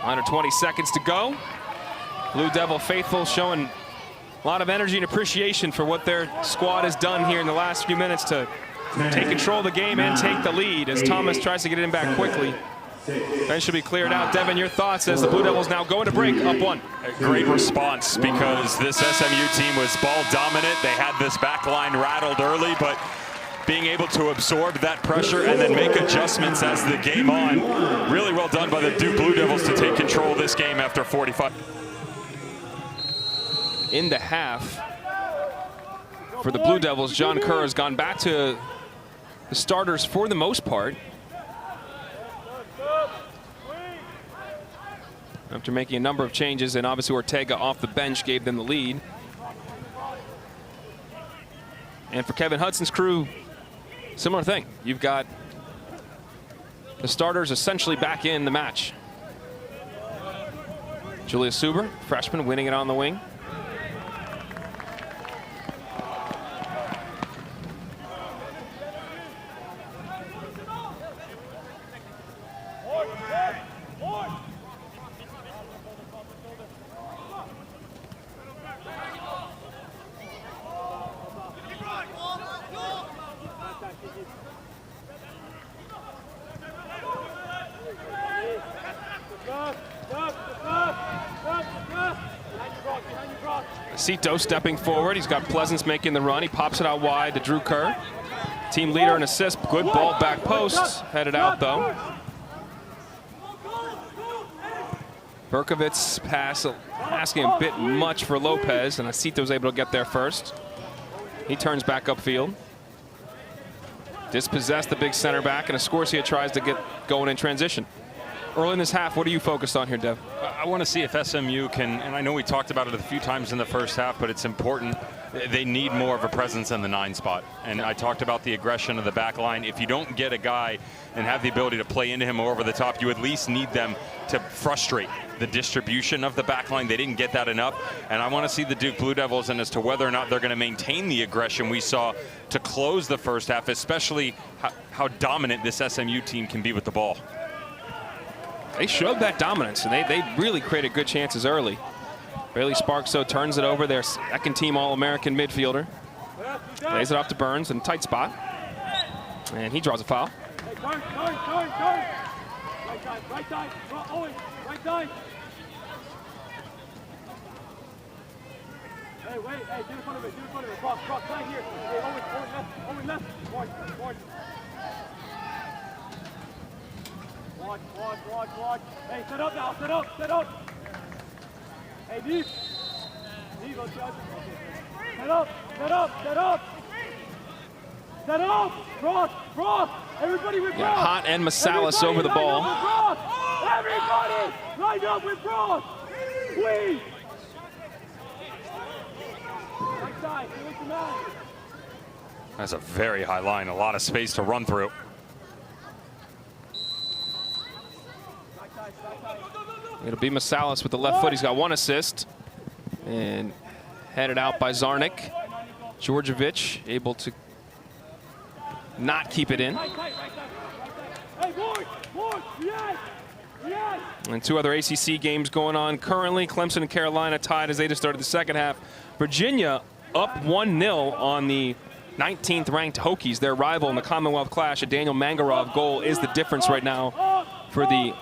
Under 20 seconds to go. Blue Devil faithful showing a lot of energy and appreciation for what their squad has done here in the last few minutes to take control of the game and take the lead as Thomas tries to get it in back quickly. That should be cleared out. Devin, your thoughts as the Blue Devils now go into break up one. A great response because this SMU team was ball dominant. They had this back line rattled early, but being able to absorb that pressure and then make adjustments as the game on. Really well done by the Duke Blue Devils to take control of this game after 45. In the half for the Blue Devils, John Kerr has gone back to the starters for the most part, after making a number of changes, and obviously Ortega off the bench gave them the lead. And for Kevin Hudson's crew, similar thing. You've got the starters essentially back in the match. Julius Suber, freshman, winning it on the wing. Cito stepping forward. He's got Pleasance making the run. He pops it out wide to Drew Kerr. Team leader and assist. Good ball back post. Headed out though. Berkovic's pass asking a bit much for Lopez, and Cito's able to get there first. He turns back upfield. Dispossessed the big center back, and Escorcia tries to get going in transition. Early in this half, what are you focused on here, Dev? I want to see if SMU can, and I know we talked about it a few times in the first half, but it's important. They need more of a presence in the 9 spot. And I talked about the aggression of the back line. If you don't get a guy and have the ability to play into him or over the top, you at least need them to frustrate the distribution of the back line. They didn't get that enough. And I want to see the Duke Blue Devils and as to whether or not they're going to maintain the aggression we saw to close the first half, especially how dominant this SMU team can be with the ball. They showed that dominance, and they really created good chances early. Bailey Sparks, so turns it over, their second team All-American midfielder. Lays it off to Burns in a tight spot. And he draws a foul. Hey, turn. Right side. Owen, right side. Hey, wait. Hey, get in front of it. Cross, right here. Hey, Owen left. Point. Watch. Hey, set up now. Set up. Hey, deep. Set up, set up, set up. Set up, cross, cross. Everybody with cross. Hot and Masalis over the ball. Everybody lined up with cross. Squeeze. Right side, give it to man. That's a very high line, a lot of space to run through. It'll be Masalis with the left foot. He's got 1 assist. And headed out by Zarnik. Djordjevic able to not keep it in. And 2 other ACC games going on currently. Clemson and Carolina tied as they just started the second half. Virginia up 1-0 on the 19th ranked Hokies, their rival in the Commonwealth Clash. A Daniel Mangarov goal is the difference right now for the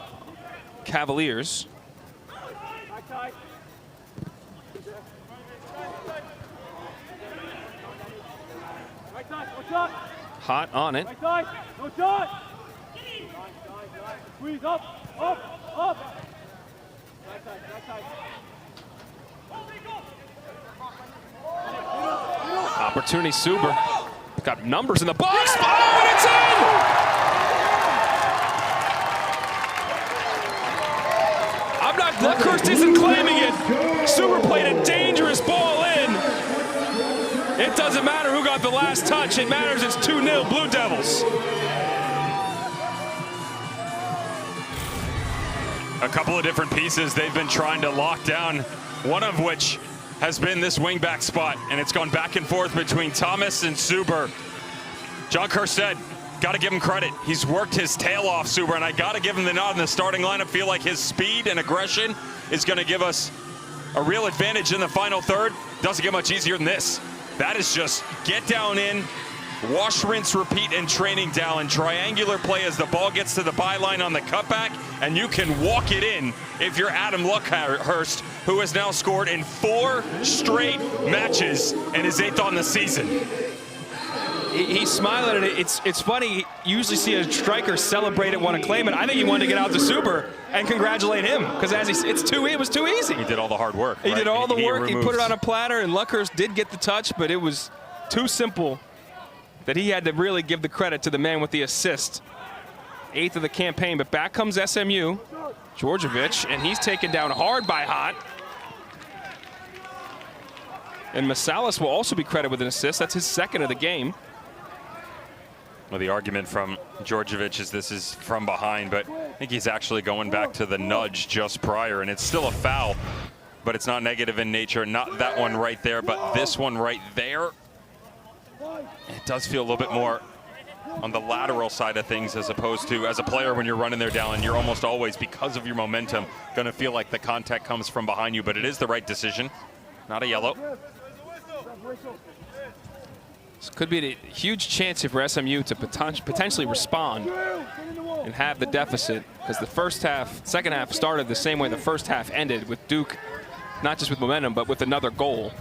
Cavaliers. Hot on it. Right side, no shot. Squeeze up, up, up. Right side, right side. Opportunity, Suber. Got numbers in the box. Oh, and it's in! I'm not, Luckhurst isn't claiming it. Suber played a dangerous ball in. It doesn't matter who got the last touch. It matters it's 2-0 Blue Devils. A couple of different pieces they've been trying to lock down, one of which has been this wingback spot, and it's gone back and forth between Thomas and Suber. John Kerr said, got to give him credit. He's worked his tail off, Suber, and I got to give him the nod in the starting lineup. Feel like his speed and aggression is going to give us a real advantage in the final third. Doesn't get much easier than this. That is just get down in, wash, rinse, repeat in training, Dallin. Triangular play as the ball gets to the byline on the cutback, and you can walk it in if you're Adam Luckhurst, who has now scored in 4 straight matches and is 8th on the season. He's smiling at it. It's funny. You usually see a striker celebrate it, want to claim it. I think he wanted to get out to Suber and congratulate him because it was too easy. He did all the hard work. He right? did all the work. He removes. put it on a platter, and Luckhurst did get the touch, but it was too simple that he had to really give the credit to the man with the assist. 8th of the campaign, but back comes SMU. Djordjevic, and he's taken down hard by Hot. And Masalis will also be credited with an assist. That's his 2nd of the game. Well, the argument from Djordjevic is this is from behind, but I think he's actually going back to the nudge just prior, and it's still a foul, but it's not negative in nature. Not that one right there, but this one right there. It does feel a little bit more on the lateral side of things as opposed to, as a player, when you're running there down, you're almost always, because of your momentum, going to feel like the contact comes from behind you, but it is the right decision. Not a yellow. This could be a huge chance for SMU to potentially respond and have the deficit, because the second half started the same way the first half ended, with Duke not just with momentum but with another goal.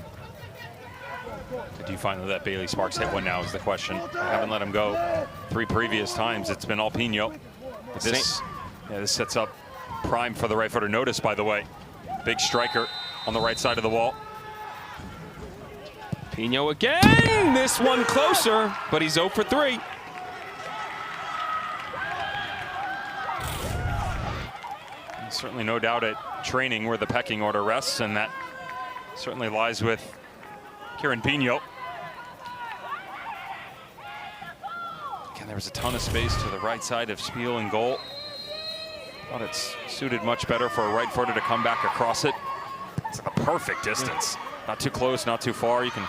Do you finally let Bailey Sparks hit one now is the question. I haven't let him go 3 previous times. It's been all Pino. But this sets up prime for the right footer. Notice, by the way, big striker on the right side of the wall. Pino again, this one closer, but he's 0 for 3. Certainly no doubt at training where the pecking order rests, and that certainly lies with Kieran Pino. Again, there was a ton of space to the right side of Spiel and goal. Thought it's suited much better for a right footer to come back across it. It's a perfect distance. Not too close, not too far. You can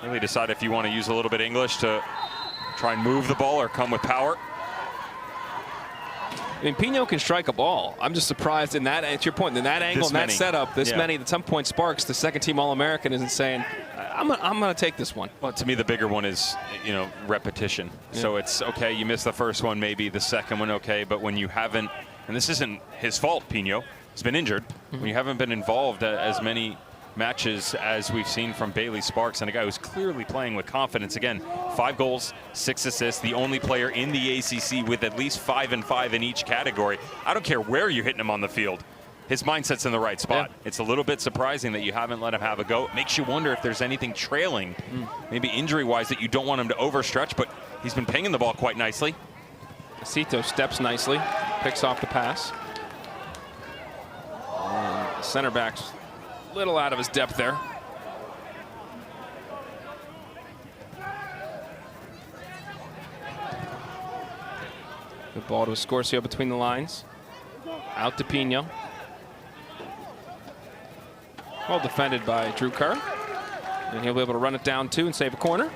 really decide if you want to use a little bit of English to try and move the ball or come with power. I mean, Pino can strike a ball. I'm just surprised in that, at your point, in that angle, in that setup, this many. At some point, Sparks, the 2nd-team All-American, isn't saying, I'm going to take this one. Well, to me, the bigger one is, repetition. Yeah. So it's, okay, you missed the first one, maybe the second one, okay, but when you haven't, and this isn't his fault, Pino, he's been injured, when you haven't been involved as many matches as we've seen from Bailey Sparks, and a guy who's clearly playing with confidence. Again, 5 goals, 6 assists, the only player in the ACC with at least 5 and 5 in each category. I don't care where you're hitting him on the field. his mindset's in the right spot. Yeah. It's a little bit surprising that you haven't let him have a go. It makes you wonder if there's anything trailing, maybe injury-wise, that you don't want him to overstretch, but he's been pinging the ball quite nicely. Cito steps nicely, picks off the pass. And the center back's a little out of his depth there. Good ball to Escorcio between the lines. Out to Pino. Well defended by Drew Kerr. And he'll be able to run it down too and save a corner.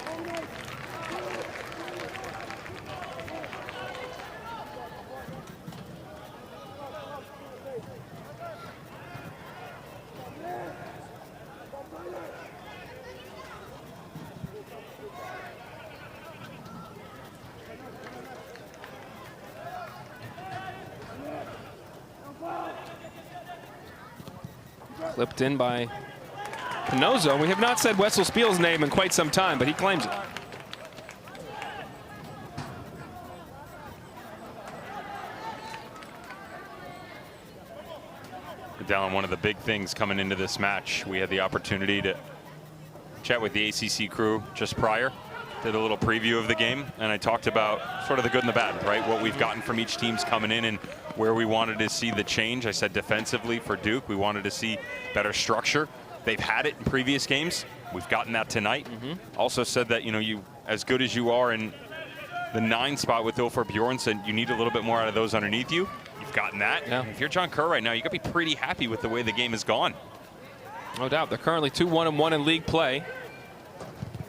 Clipped in by Pinozo. We have not said Wessel Spiel's name in quite some time, but he claims it. Dallin, one of the big things coming into this match, we had the opportunity to chat with the ACC crew just prior. Did a little preview of the game, and I talked about sort of the good and the bad, right? What we've gotten from each team's coming in and where we wanted to see the change. I said defensively for Duke, we wanted to see better structure. They've had it in previous games. We've gotten that tonight. Also said that, you know, you as good as you are in the 9 spot with Ilfor Bjornsson, you need a little bit more out of those underneath you. You've gotten that. Yeah. If you're John Kerr right now, you got to be pretty happy with the way the game has gone. No doubt. They're currently 2-1-1 in league play.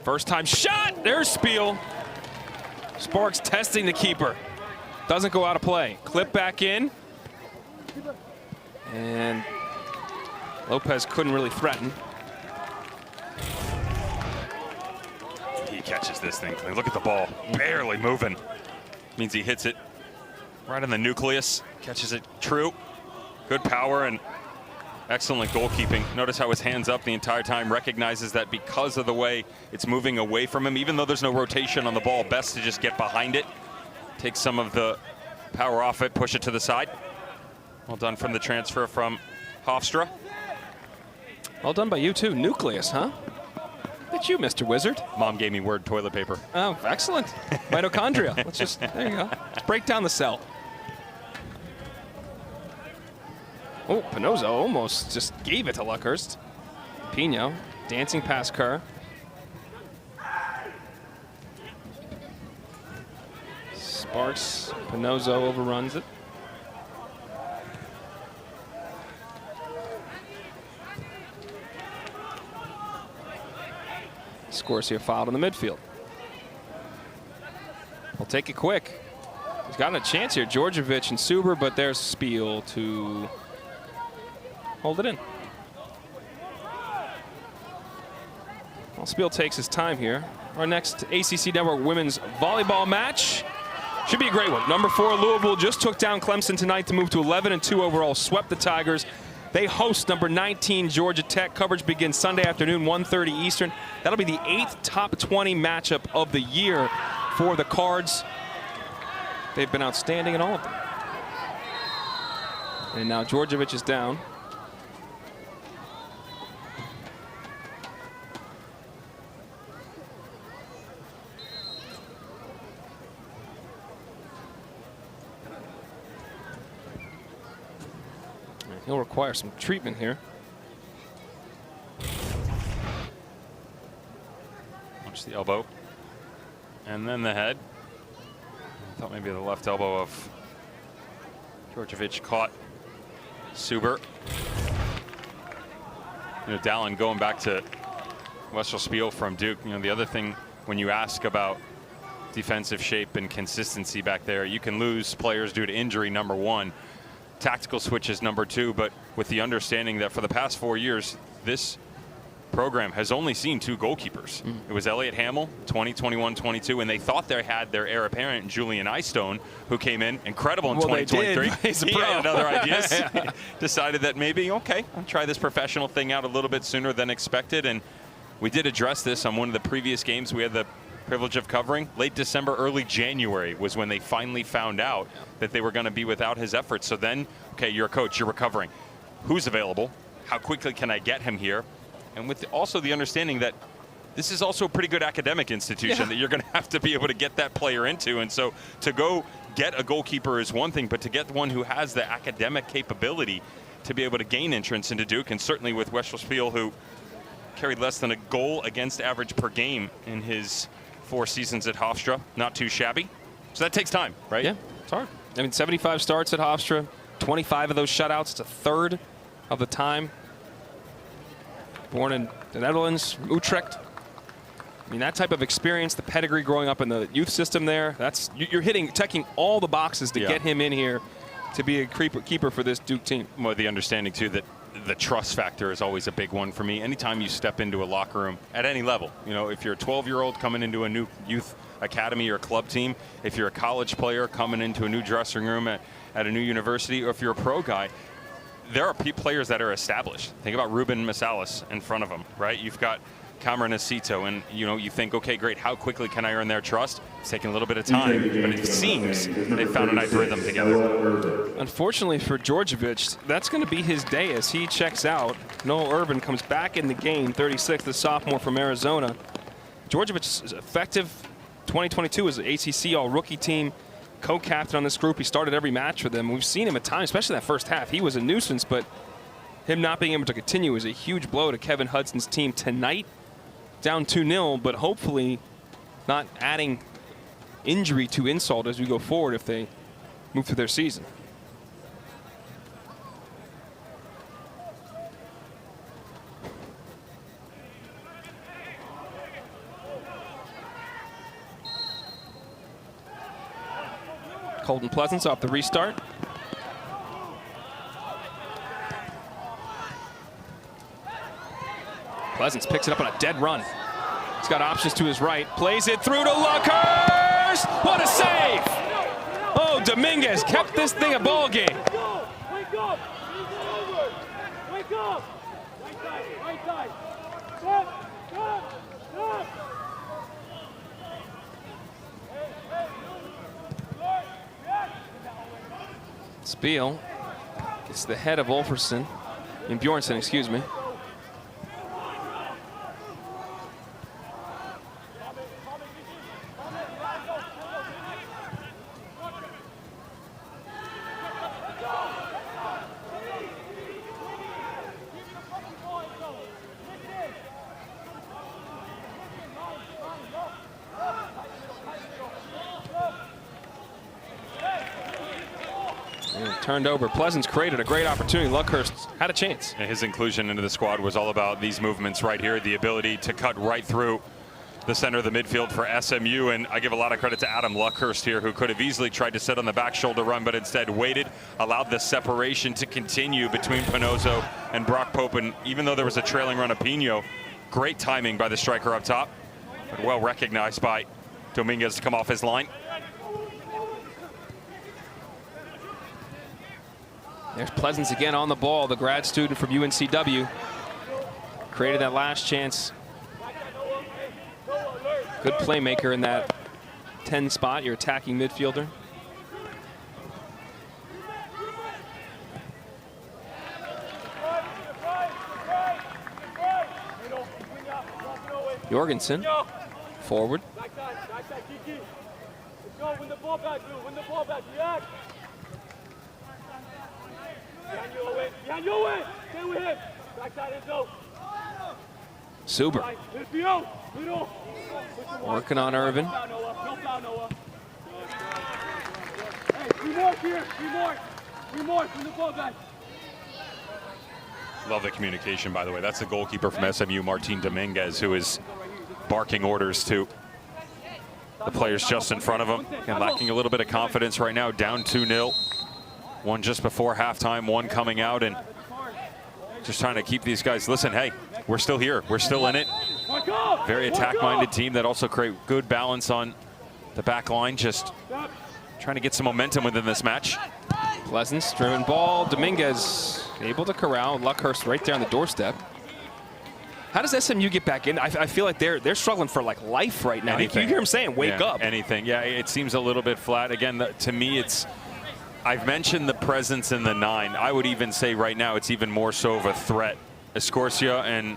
First time shot. There's Spiel. Sparks testing the keeper. Doesn't go out of play. Clip back in. And Lopez couldn't really threaten. He catches this thing. Look at the ball. Barely moving. Means he hits it right on the nucleus. Catches it true. Good power and excellent goalkeeping. Notice how his hand's up the entire time. Recognizes that because of the way it's moving away from him, even though there's no rotation on the ball, best to just get behind it. Take some of the power off it, push it to the side. Well done from the transfer from Hofstra. Well done by you too. Nucleus, huh? Look at you, Mr. Wizard. Mom gave me word toilet paper. Oh, excellent. Mitochondria. Let's just, there you go. Let's break down the cell. Oh, Pinozo almost just gave it to Luckhurst. Pino dancing past Kerr. Sparks, Pinozo overruns it. Scorsia fouled in the midfield. We'll take it quick. He's gotten a chance here, Djordjevic and Suber, but there's Spiel to hold it in. Well, Spiel takes his time here. Our next ACC Network women's volleyball match should be a great one. Number 4 Louisville just took down Clemson tonight to move to 11-2 overall, swept the Tigers. They host number 19 Georgia Tech. Coverage begins Sunday afternoon, 1:30 Eastern. That'll be the 8th top 20 matchup of the year for the Cards. They've been outstanding in all of them. And now Djordjevic is down. He'll require some treatment here. Watch the elbow. And then the head. I thought maybe the left elbow of Djordjevic caught Suber. You know, Dallin, going back to Wessel Spiel from Duke, you know, the other thing when you ask about defensive shape and consistency back there, you can lose players due to injury, number 1. Tactical switches, number 2, but with the understanding that for the past 4 years, this program has only seen 2 goalkeepers. It was Elliot Hamill, 20, 21, 22, and they thought they had their heir apparent, Julian Eystone, who came in incredible in 2023. He's a pro. He had other ideas. Decided that maybe, okay, I'll try this professional thing out a little bit sooner than expected, and we did address this on one of the previous games we had the privilege of covering. Late December, early January was when they finally found out that they were going to be without his efforts. So then, okay, you're a coach, you're recovering. who's available, how quickly can I get him here, and with also the understanding that this is also a pretty good academic institution that you're going to have to be able to get that player into. And so to go get a goalkeeper is one thing, but to get one who has the academic capability to be able to gain entrance into Duke, and certainly with Westerspiel, who carried less than a goal against average per game in his 4 seasons at Hofstra, not too shabby. So that takes time, right? Yeah, it's hard. I mean, 75 starts at Hofstra, 25 of those shutouts. It's a third of the time. Born in the Netherlands, Utrecht. I mean, that type of experience, the pedigree growing up in the youth system there, you're checking all the boxes to get him in here to be a keeper for this Duke team. Well, the understanding, too, that the trust factor is always a big one for me. Anytime you step into a locker room at any level, you know, if you're a 12-year-old coming into a new youth academy or club team, if you're a college player coming into a new dressing room at a new university, or if you're a pro guy, there are players that are established. Think about Ruben Masalis in front of him, right? You've got Cameron Acito, and you think, okay, great, how quickly can I earn their trust? It's taking a little bit of time, but it seems they've found a nice rhythm together. Unfortunately for Djordjevic, that's going to be his day as he checks out. Noah Urban comes back in the game, 36, the sophomore from Arizona. Djordjevic is effective 2022 as an ACC all-rookie team, co-captain on this group. He started every match for them. We've seen him at times, especially that first half. He was a nuisance, but him not being able to continue is a huge blow to Kevin Hudson's team tonight. Down 2-0, but hopefully not adding injury to insult as we go forward if they move through their season. Colton Pleasance off the restart. Pleasance picks it up on a dead run. He's got options to his right. Plays it through to Luckhurst. What a save! Oh, Dominguez kept this thing a ball game. Wake up! Wake up! Right side, right side. Stop! Stop! Stop! Spiel gets the head of Olferson, Bjornsson, excuse me. Turned over. Pleasance created a great opportunity. Luckhurst had a chance. And his inclusion into the squad was all about these movements right here, the ability to cut right through the center of the midfield for SMU. And I give a lot of credit to Adam Luckhurst here, who could have easily tried to sit on the back shoulder run, but instead waited, allowed the separation to continue between Pinozo and Brock Pope. And even though there was a trailing run of Pino, great timing by the striker up top, but well recognized by Dominguez to come off his line. There's Pleasance again on the ball, the grad student from UNCW. Created that last chance. Good playmaker in that 10 spot, your attacking midfielder. Jorgensen, forward. Win the ball back, Lou. Win the ball back. React. Behind your way. Stay with him. Backside and go. Suber. Working on Irvin. Hey, 3 more here. 3 more. 3 more. Win the ball back. Love the communication, by the way. That's the goalkeeper from SMU, Martin Dominguez, who is barking orders to the players just in front of him. And lacking a little bit of confidence right now, down 2-0. One just before halftime, one coming out, and just trying to keep these guys. Listen, hey, we're still here. We're still in it. Very attack-minded team that also create good balance on the back line. Just trying to get some momentum within this match. Pleasance, driven ball. Dominguez able to corral. Luckhurst right there on the doorstep. How does SMU get back in? I feel like they're struggling for like life right now. Anything. You hear him saying, wake up. Anything. Yeah, it seems a little bit flat. Again, to me, it's I've mentioned the presence in the 9. I would even say right now it's even more so of a threat. Escorcia and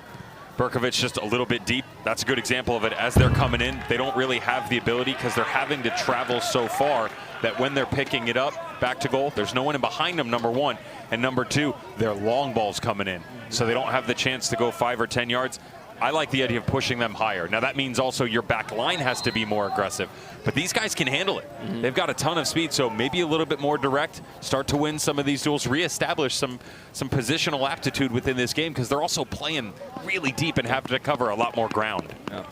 Berkovic just a little bit deep. That's a good example of it. As they're coming in, they don't really have the ability because they're having to travel so far that when they're picking it up back to goal, there's no one in behind them, number one. And number two, their long balls coming in. So they don't have the chance to go 5 or 10 yards. I like the idea of pushing them higher. Now that means also your back line has to be more aggressive, but these guys can handle it. They've got a ton of speed, so maybe a little bit more direct, start to win some of these duels, reestablish some positional aptitude within this game because they're also playing really deep and have to cover a lot more ground. Yeah.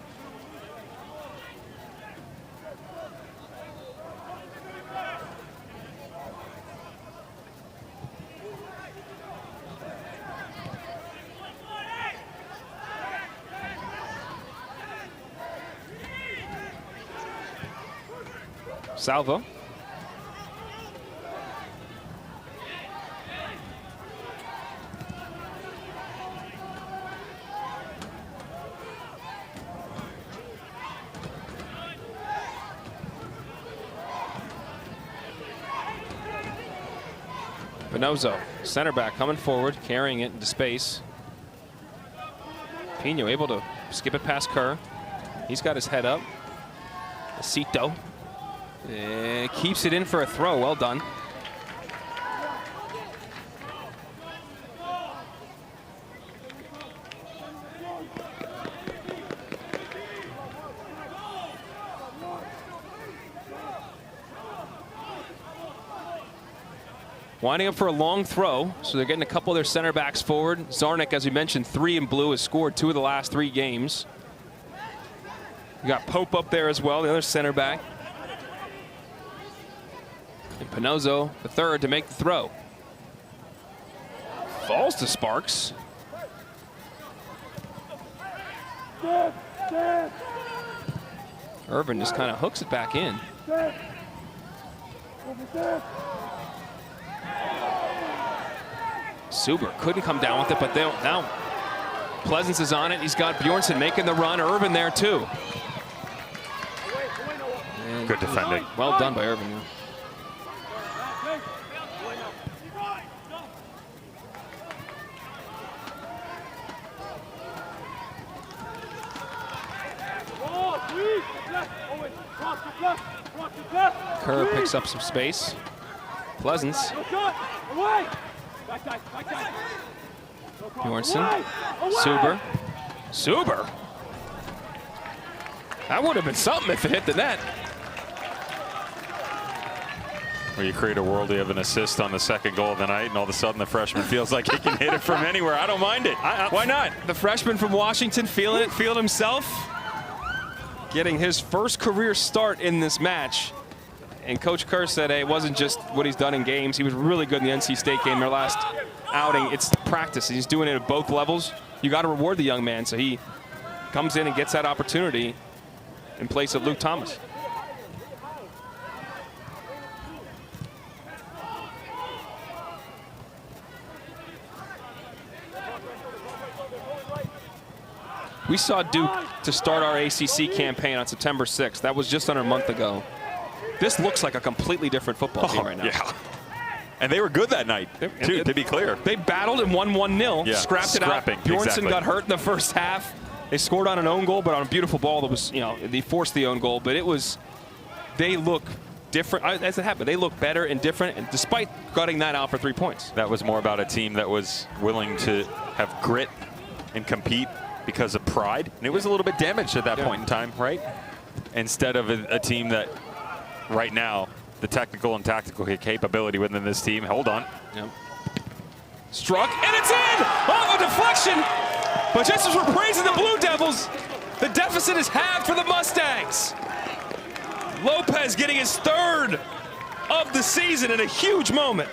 Salvo. Pinozo, center back, coming forward, carrying it into space. Pino able to skip it past Kerr. He's got his head up. Acito. Keeps it in for a throw. Well done. Winding up for a long throw, so they're getting a couple of their center backs forward. Zarnik, as we mentioned, 3 in blue, has scored 2 of the last 3 games. You got Pope up there as well, the other center back. And Pinozo, the third, to make the throw. Falls to Sparks. Irvin just kind of hooks it back in. Suber couldn't come down with it, but now Pleasance is on it. He's got Bjornsson making the run. Irvin there too. And good defending. Well done by Irvin. Kerr picks up some space. Pleasance. Bjornsson. Suber. That would have been something if it hit the net. Well, you create a worldie of an assist on the second goal of the night, and all of a sudden the freshman feels like he can hit it from anywhere. I don't mind it. Why not? The freshman from Washington feeling himself. Getting his first career start in this match. And Coach Kerr said, hey, it wasn't just what he's done in games. He was really good in the NC State game, their last outing. It's practice. He's doing it at both levels. You got to reward the young man. So he comes in and gets that opportunity in place of Luke Thomas. We saw Duke to start our ACC campaign on September 6th. That was just under a month ago. This looks like a completely different football team right now. Yeah. And they were good that night, too, to be clear. They battled and won 1-0, yeah, scrapped it out. Bjornsson exactly. got hurt in the first half. They scored on an own goal, but on a beautiful ball that was, they forced the own goal. But they look different. As it happened, they look better and different, and despite gutting that out for 3 points. That was more about a team that was willing to have grit and compete because of pride. And it was a little bit damaged at that point in time, right? Instead of a team that right now, the technical and tactical capability within this team. Hold on. Yep. Struck, and it's in! Off a deflection! But just as we're praising the Blue Devils, the deficit is halved for the Mustangs. Lopez getting his 3rd of the season in a huge moment.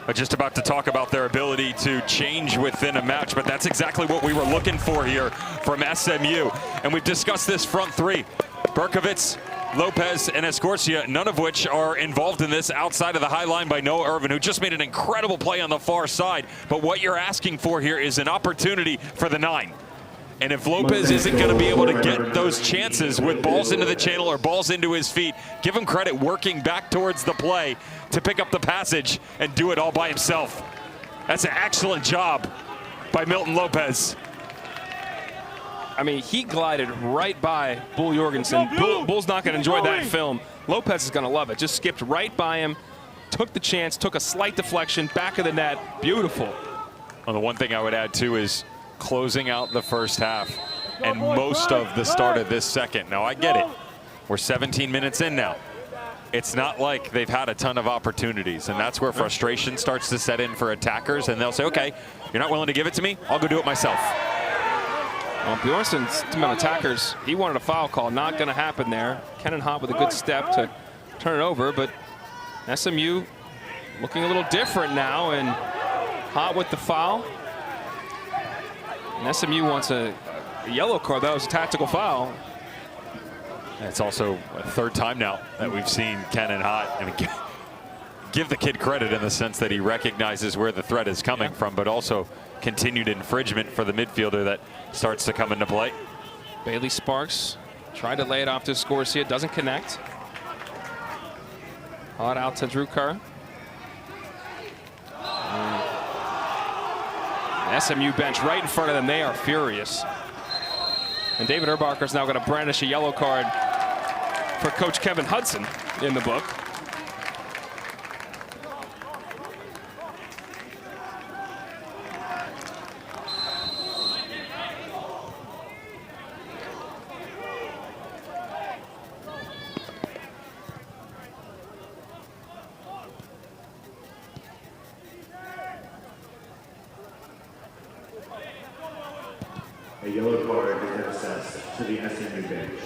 But just about to talk about their ability to change within a match, but that's exactly what we were looking for here from SMU. And we've discussed this front three. Berkovic, Lopez, and Escorcia, none of which are involved in this outside of the high line by Noah Irvin, who just made an incredible play on the far side. But what you're asking for here is an opportunity for the 9. And if Lopez isn't going to be able to get those chances with balls into the channel or balls into his feet, give him credit working back towards the play to pick up the passage and do it all by himself. That's an excellent job by Milton Lopez. I mean, he glided right by Bull Jorgensen. Bull's not going to enjoy that film. Lopez is going to love it. Just skipped right by him, took the chance, took a slight deflection, back of the net. Beautiful. Well, the one thing I would add, too, is closing out the first half and most of the start of this second. Now, I get it. We're 17 minutes in now. It's not like they've had a ton of opportunities, and that's where frustration starts to set in for attackers, and they'll say, okay, you're not willing to give it to me? I'll go do it myself. Well, Bjornsson's team of attackers, he wanted a foul call. Not going to happen there. Kenan Hott with a good step to turn it over, but SMU looking a little different now, and Hott with the foul. And SMU wants a yellow card. That was a tactical foul. It's also a third time now that we've seen Kenan Hott. I mean, give the kid credit in the sense that he recognizes where the threat is coming from, but also continued infringement for the midfielder that starts to come into play. Bailey Sparks tried to lay it off to Scorsia. Doesn't connect. Hott out to Drew Kerr. SMU bench right in front of them. They are furious. And David Erbacher is now going to brandish a yellow card for Coach Kevin Hudson in the book. A yellow card is assessed to the SMU bench.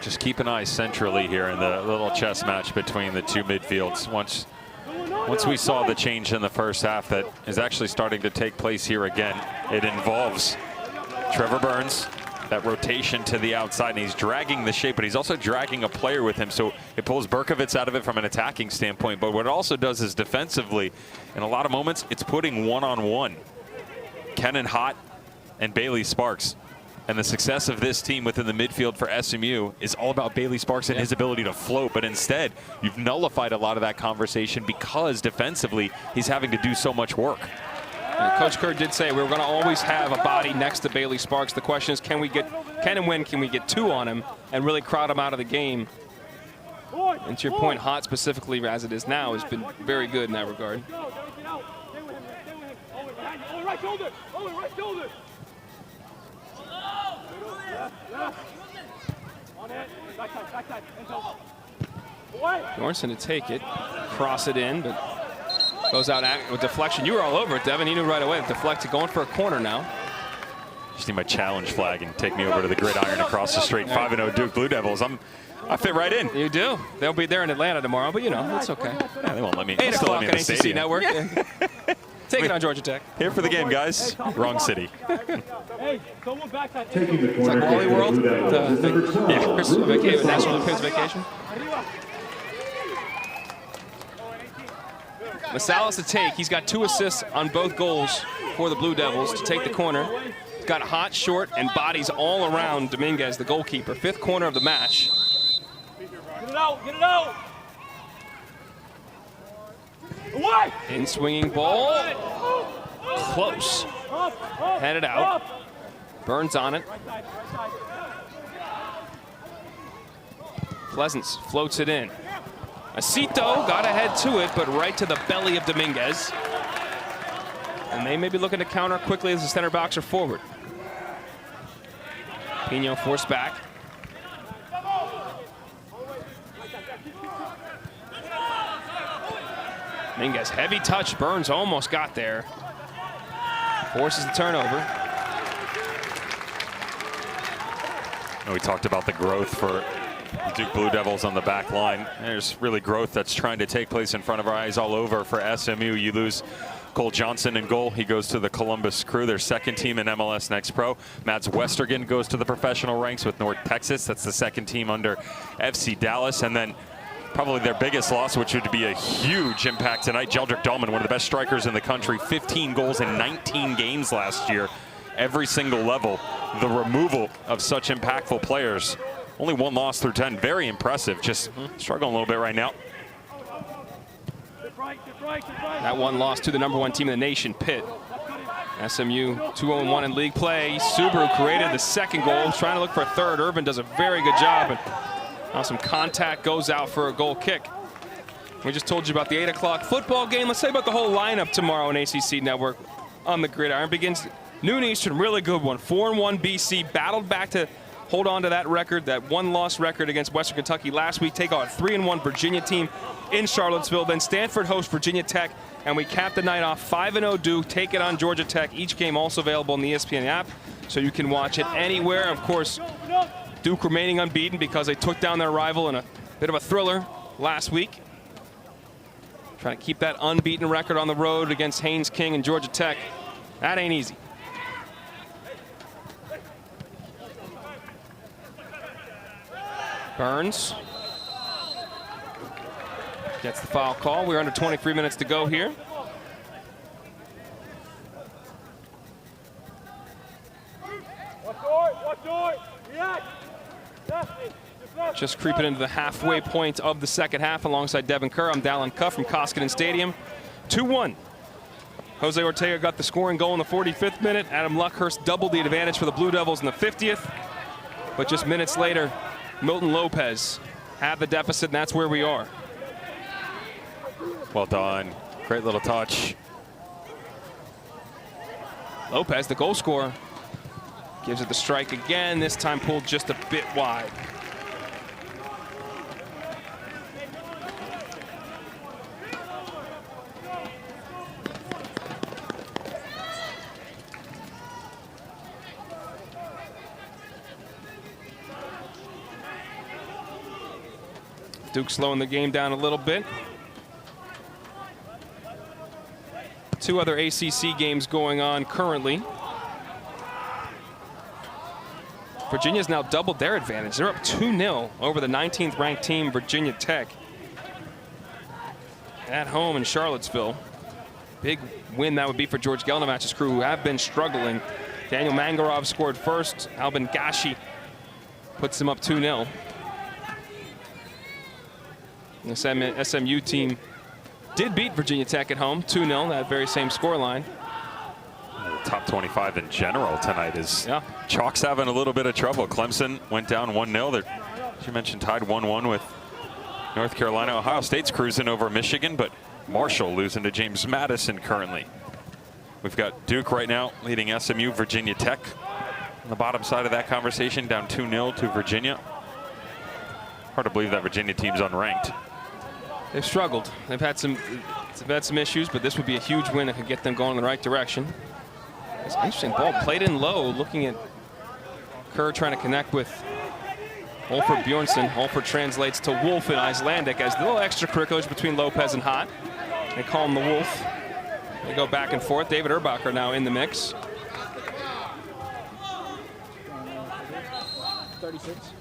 Just keep an eye centrally here in the little chess match between the two midfields. Once we saw the change in the first half that is actually starting to take place here again, it involves Trevor Burns, that rotation to the outside, and he's dragging the shape, but he's also dragging a player with him, so it pulls Berkovitz out of it from an attacking standpoint. But what it also does is defensively, in a lot of moments, it's putting one-on-one Kenan Hott and Bailey Sparks. And the success of this team within the midfield for SMU is all about Bailey Sparks and his ability to float. But instead, you've nullified a lot of that conversation because defensively, he's having to do so much work. And Coach Kerr did say we're going to always have a body next to Bailey Sparks. The question is, can and when can we get two on him and really crowd him out of the game? And to your point, Hott specifically, as it is now, has been very good in that regard. Right shoulder! Right shoulder! On it. Backside. Bjornsson to take it, cross it in, but goes out with deflection. You were all over it, Devin. You knew right away. Deflected, going for a corner now. Just need my challenge flag and take me over to the gridiron across the street. 5-0 Duke Blue Devils. I fit right in. You do. They'll be there in Atlanta tomorrow, but you know, it's okay. Yeah, they won't let me. 8 o'clock on ACC stadium. Network. Yeah. Take it on Georgia Tech. Here for the game, guys. Wrong city. Hey, someone backside. Taking the It's like corner Wally kick for World, the Blue Devils is number 12. National Lampoon's Vacation. Masalis to take. He's got 2 assists on both goals for the Blue Devils to take the corner. He's got Hott, short, and bodies all around Dominguez, the goalkeeper. 5th corner of the match. Get it out! Away! In swinging ball. Close. Headed out. Burns on it. Pleasance floats it in. Acito got ahead to it, but right to the belly of Dominguez. And they may be looking to counter quickly as the center backs are forward. Pino forced back. Dominguez, heavy touch. Burns almost got there. Forces the turnover. We talked about the growth for the Duke Blue Devils on the back line. There's really growth that's trying to take place in front of our eyes all over for SMU. You lose Cole Johnson in goal. He goes to the Columbus Crew, their 2nd team in MLS Next Pro. Mads Westergen goes to the professional ranks with North Texas. That's the 2nd team under FC Dallas. And then probably their biggest loss, which would be a huge impact tonight. Jeldrick Dahlman, one of the best strikers in the country, 15 goals in 19 games last year. Every single level, the removal of such impactful players. Only 1 loss through 10, very impressive. Just struggling a little bit right now. That 1 loss to the #1 team in the nation, Pitt. SMU 2-0-1 in league play. Subaru created the 2nd goal, trying to look for a 3rd. Irvin does a very good job, and now some contact goes out for a goal kick. We just told you about the 8 o'clock football game. Let's say about the whole lineup tomorrow on ACC Network. On the gridiron begins noon Eastern, really good one. 4-1 BC, battled back to hold on to that record, that 1-loss record against Western Kentucky last week. Take on a 3-1 Virginia team in Charlottesville. Then Stanford hosts Virginia Tech, and we cap the night off 5-0 Duke, take it on Georgia Tech. Each game also available on the ESPN app, so you can watch it anywhere. Of course, Duke remaining unbeaten because they took down their rival in a bit of a thriller last week. Trying to keep that unbeaten record on the road against Haynes King and Georgia Tech. That ain't easy. Burns gets the foul call. We're under 23 minutes to go here. Just creeping into the halfway point of the 2nd half alongside Devin Kerr. I'm Dallin Cuff from Koskinen Stadium. 2-1. Jose Ortega got the scoring goal in the 45th minute. Adam Luckhurst doubled the advantage for the Blue Devils in the 50th. But just minutes later, Milton Lopez had the deficit, and that's where we are. Well done. Great little touch. Lopez, the goal scorer, gives it the strike again, this time pulled just a bit wide. Duke slowing the game down a little bit. 2 other ACC games going on currently. Virginia's now doubled their advantage. They're up 2-0 over the 19th ranked team, Virginia Tech, at home in Charlottesville. Big win that would be for George Gelnematch's crew, who have been struggling. Daniel Mangarov scored first. Albin Gashi puts them up 2-0. The SMU team did beat Virginia Tech at home 2-0, that very same scoreline. The top 25 in general tonight is Chalk's having a little bit of trouble. Clemson went down 1-0. As you mentioned, tied 1-1 with North Carolina. Ohio State's cruising over Michigan, but Marshall losing to James Madison currently. We've got Duke right now leading SMU, Virginia Tech on the bottom side of that conversation, down 2-0 to Virginia. Hard to believe that Virginia team's unranked. They've struggled. They've had some issues, but this would be a huge win that could get them going in the right direction. It's an interesting ball played in low, looking at Kerr trying to connect with Olfert Bjornsson. Olfert translates to Wolf in Icelandic as the little extracurriculars between Lopez and Hott. They call him the Wolf. They go back and forth. David Erbacher now in the mix. 36.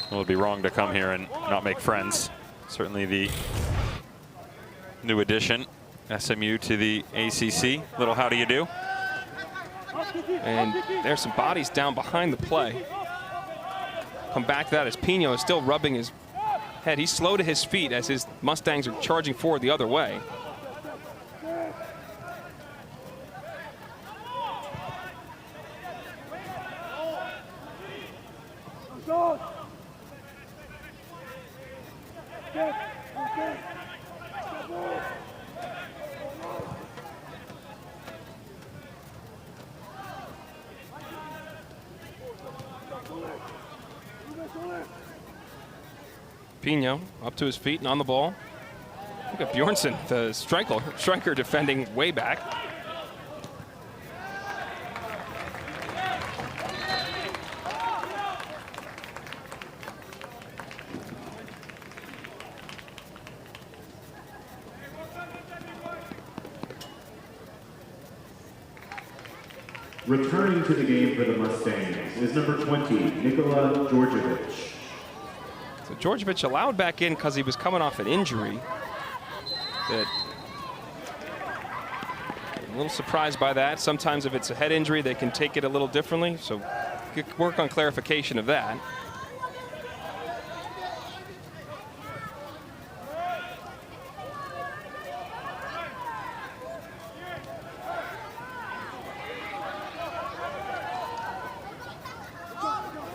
Well, it'd be wrong to come here and not make friends. Certainly the new addition, SMU to the ACC. Little how do you do? And there's some bodies down behind the play. Come back to that as Pino is still rubbing his head. He's slow to his feet as his Mustangs are charging forward the other way. Pino up to his feet and on the ball. Look at Bjornsson, the striker defending way back. Returning to the game for the Mustangs is number 20, Nikola Djordjevic. So Djordjevic allowed back in because he was coming off an injury. I'm a little surprised by that. Sometimes if it's a head injury, they can take it a little differently. So work on clarification of that.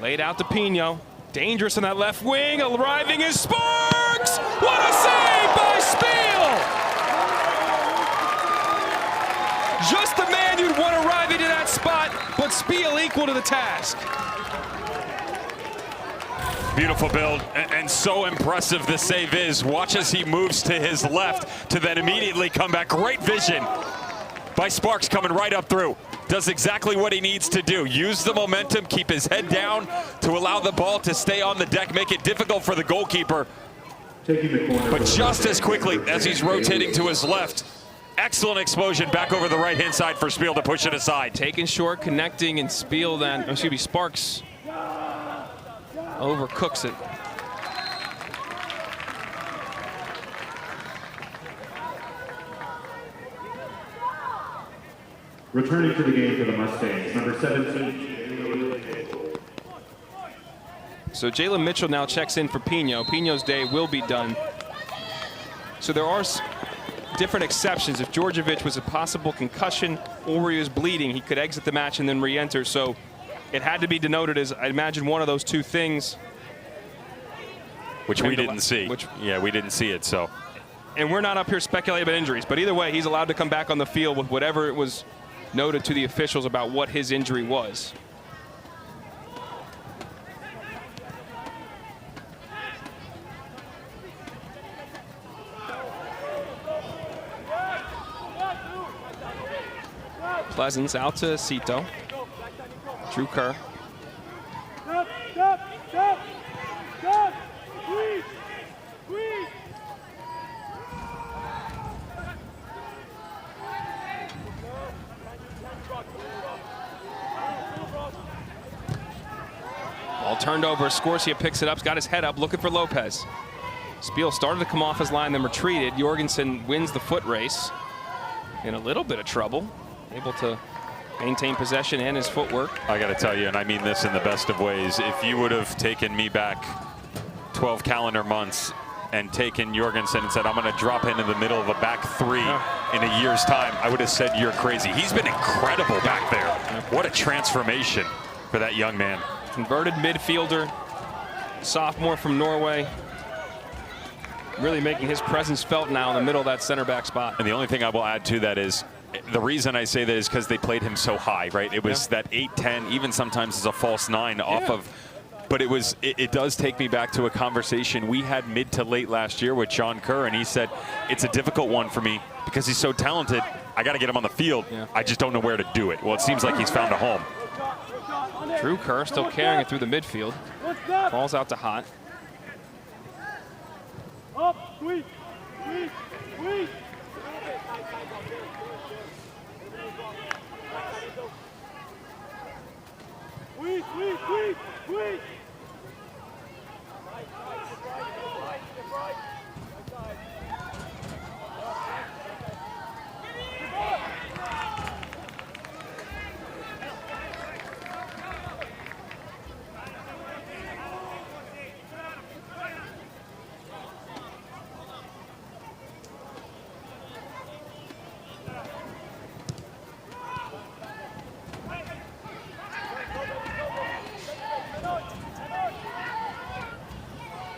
Laid out to Pino. Dangerous in that left wing. Arriving is Sparks. What a save by Spiel! Just the man you'd want arriving to that spot, but Spiel equal to the task. Beautiful build, and so impressive the save is. Watch as he moves to his left to then immediately come back. Great vision by Sparks coming right up through. Does exactly what he needs to do. Use the momentum, keep his head down to allow the ball to stay on the deck, make it difficult for the goalkeeper. But just as quickly as he's rotating to his left, excellent explosion back over the right-hand side for Spiel to push it aside. Taking short, connecting, and Spiel then, excuse me, Sparks overcooks it. Returning to the game for the Mustangs, number 17. So Jalen Mitchell now checks in for Pino. Pino's day will be done. So there are different exceptions. If Djordjevic was a possible concussion or he was bleeding, he could exit the match and then re-enter. So it had to be denoted as, I imagine, one of those two things. Which we didn't see. Yeah, we didn't see it, so. And we're not up here speculating about injuries, but either way, he's allowed to come back on the field with whatever it was noted to the officials about what his injury was. Pleasance out to Cito. Drew Kerr. Stop, squeeze, squeeze. Ball turned over. Scorsia picks it up. He's got his head up, looking for Lopez. Spiel started to come off his line, then retreated. Jorgensen wins the foot race. In a little bit of trouble. Able to maintain possession and his footwork. I got to tell you, and I mean this in the best of ways, if you would have taken me back 12 calendar months and taken Jorgensen and said, I'm going to drop into the middle of a back three in a year's time, I would have said, you're crazy. He's been incredible back there. What a transformation for that young man. Converted midfielder, sophomore from Norway. Really making his presence felt now in the middle of that center back spot. And the only thing I will add to that is, the reason I say that is because they played him so high, right? It was that 8-10, even sometimes as a false 9 off of. But it does take me back to a conversation we had mid to late last year with John Kerr, and he said, it's a difficult one for me because he's so talented. I got to get him on the field. I just don't know where to do it. Well, it seems like he's found a home. Drew Kerr still carrying it through the midfield. Falls out to Hot. Up, squeeze, squeeze, squeeze. Squeeze, squeeze, squeeze, squeeze.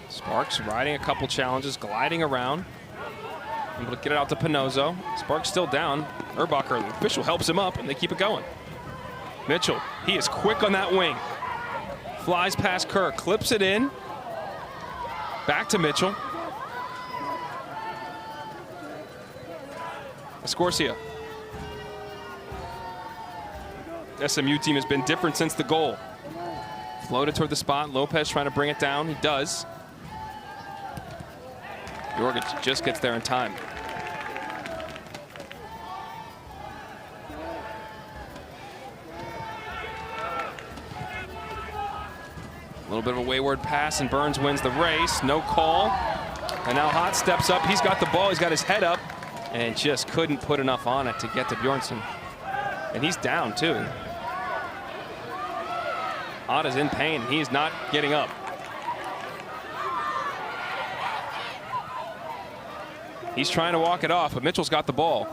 Sparks riding a couple challenges, gliding around. Able to get it out to Pinozo. Sparks still down. Erbacher, the official, helps him up, and they keep it going. Mitchell, he is quick on that wing. Flies past Kerr, clips it in. Back to Mitchell. Escorcia. SMU team has been different since the goal. Floated toward the spot. Lopez trying to bring it down. He does. Jorgensen just gets there in time. little bit of a wayward pass, and Burns wins the race. No call. And now Hott steps up. He's got the ball. He's got his head up and just couldn't put enough on it to get to Bjornsson. And he's down, too. Hott is in pain. He's not getting up. He's trying to walk it off, but Mitchell's got the ball.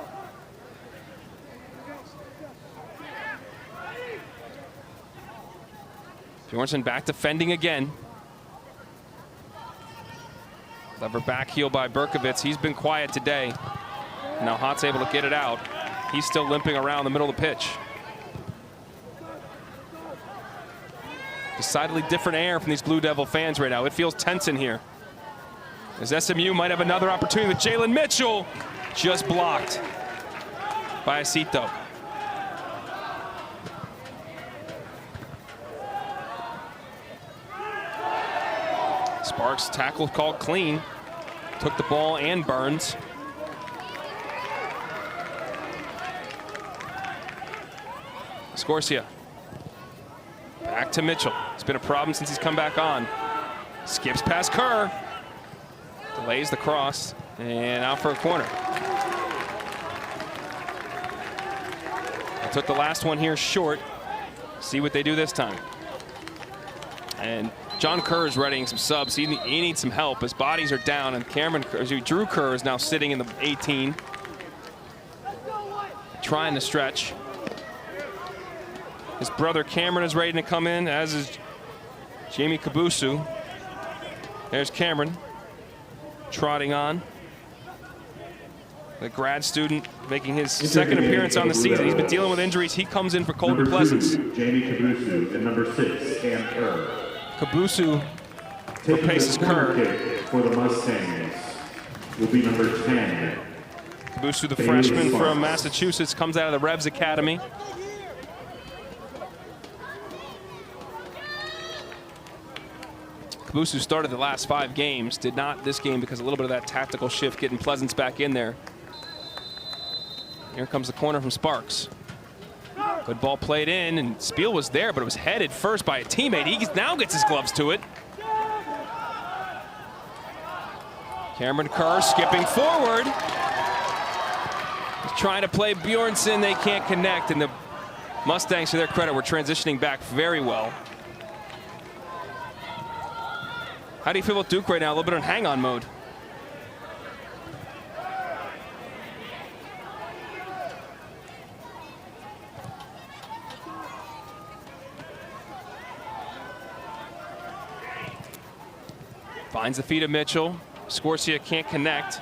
Bjornsson back defending again. Lever back heel by Berkovitz. He's been quiet today. Now Hott's able to get it out. He's still limping around the middle of the pitch. Decidedly different air from these Blue Devil fans right now. It feels tense in here. As SMU might have another opportunity with Jalen Mitchell. Just blocked by Acito. Sparks tackle called clean. Took the ball and Burns. Scorsia. Back to Mitchell. It's been a problem since he's come back on. Skips past Kerr. Delays the cross and out for a corner. I took the last one here short. See what they do this time. And John Kerr is readying some subs. He needs some help. His bodies are down, and Drew Kerr is now sitting in the 18. Trying to stretch. His brother Cameron is ready to come in, as is Jamie Kabusu. There's Cameron trotting on. The grad student making his second appearance on the season. He's been dealing with injuries. He comes in for Colton Pleasance. Jamie Kabusu, and number 6, Cam Kerr. Kabusu replaces Kerr. For the Mustangs will be number 10. Kabusu, the freshman from Massachusetts, comes out of the Revs Academy. Kabusu started the last 5 games, did not this game because a little bit of that tactical shift getting Pleasance back in there. Here comes the corner from Sparks. Good ball played in, and Spiel was there, but it was headed first by a teammate. He now gets his gloves to it. Cameron Kerr skipping forward. He's trying to play Bjornsson. They can't connect, and the Mustangs, to their credit, were transitioning back very well. How do you feel about Duke right now? A little bit in hang-on mode. Finds the feet of Mitchell. Scorsia can't connect.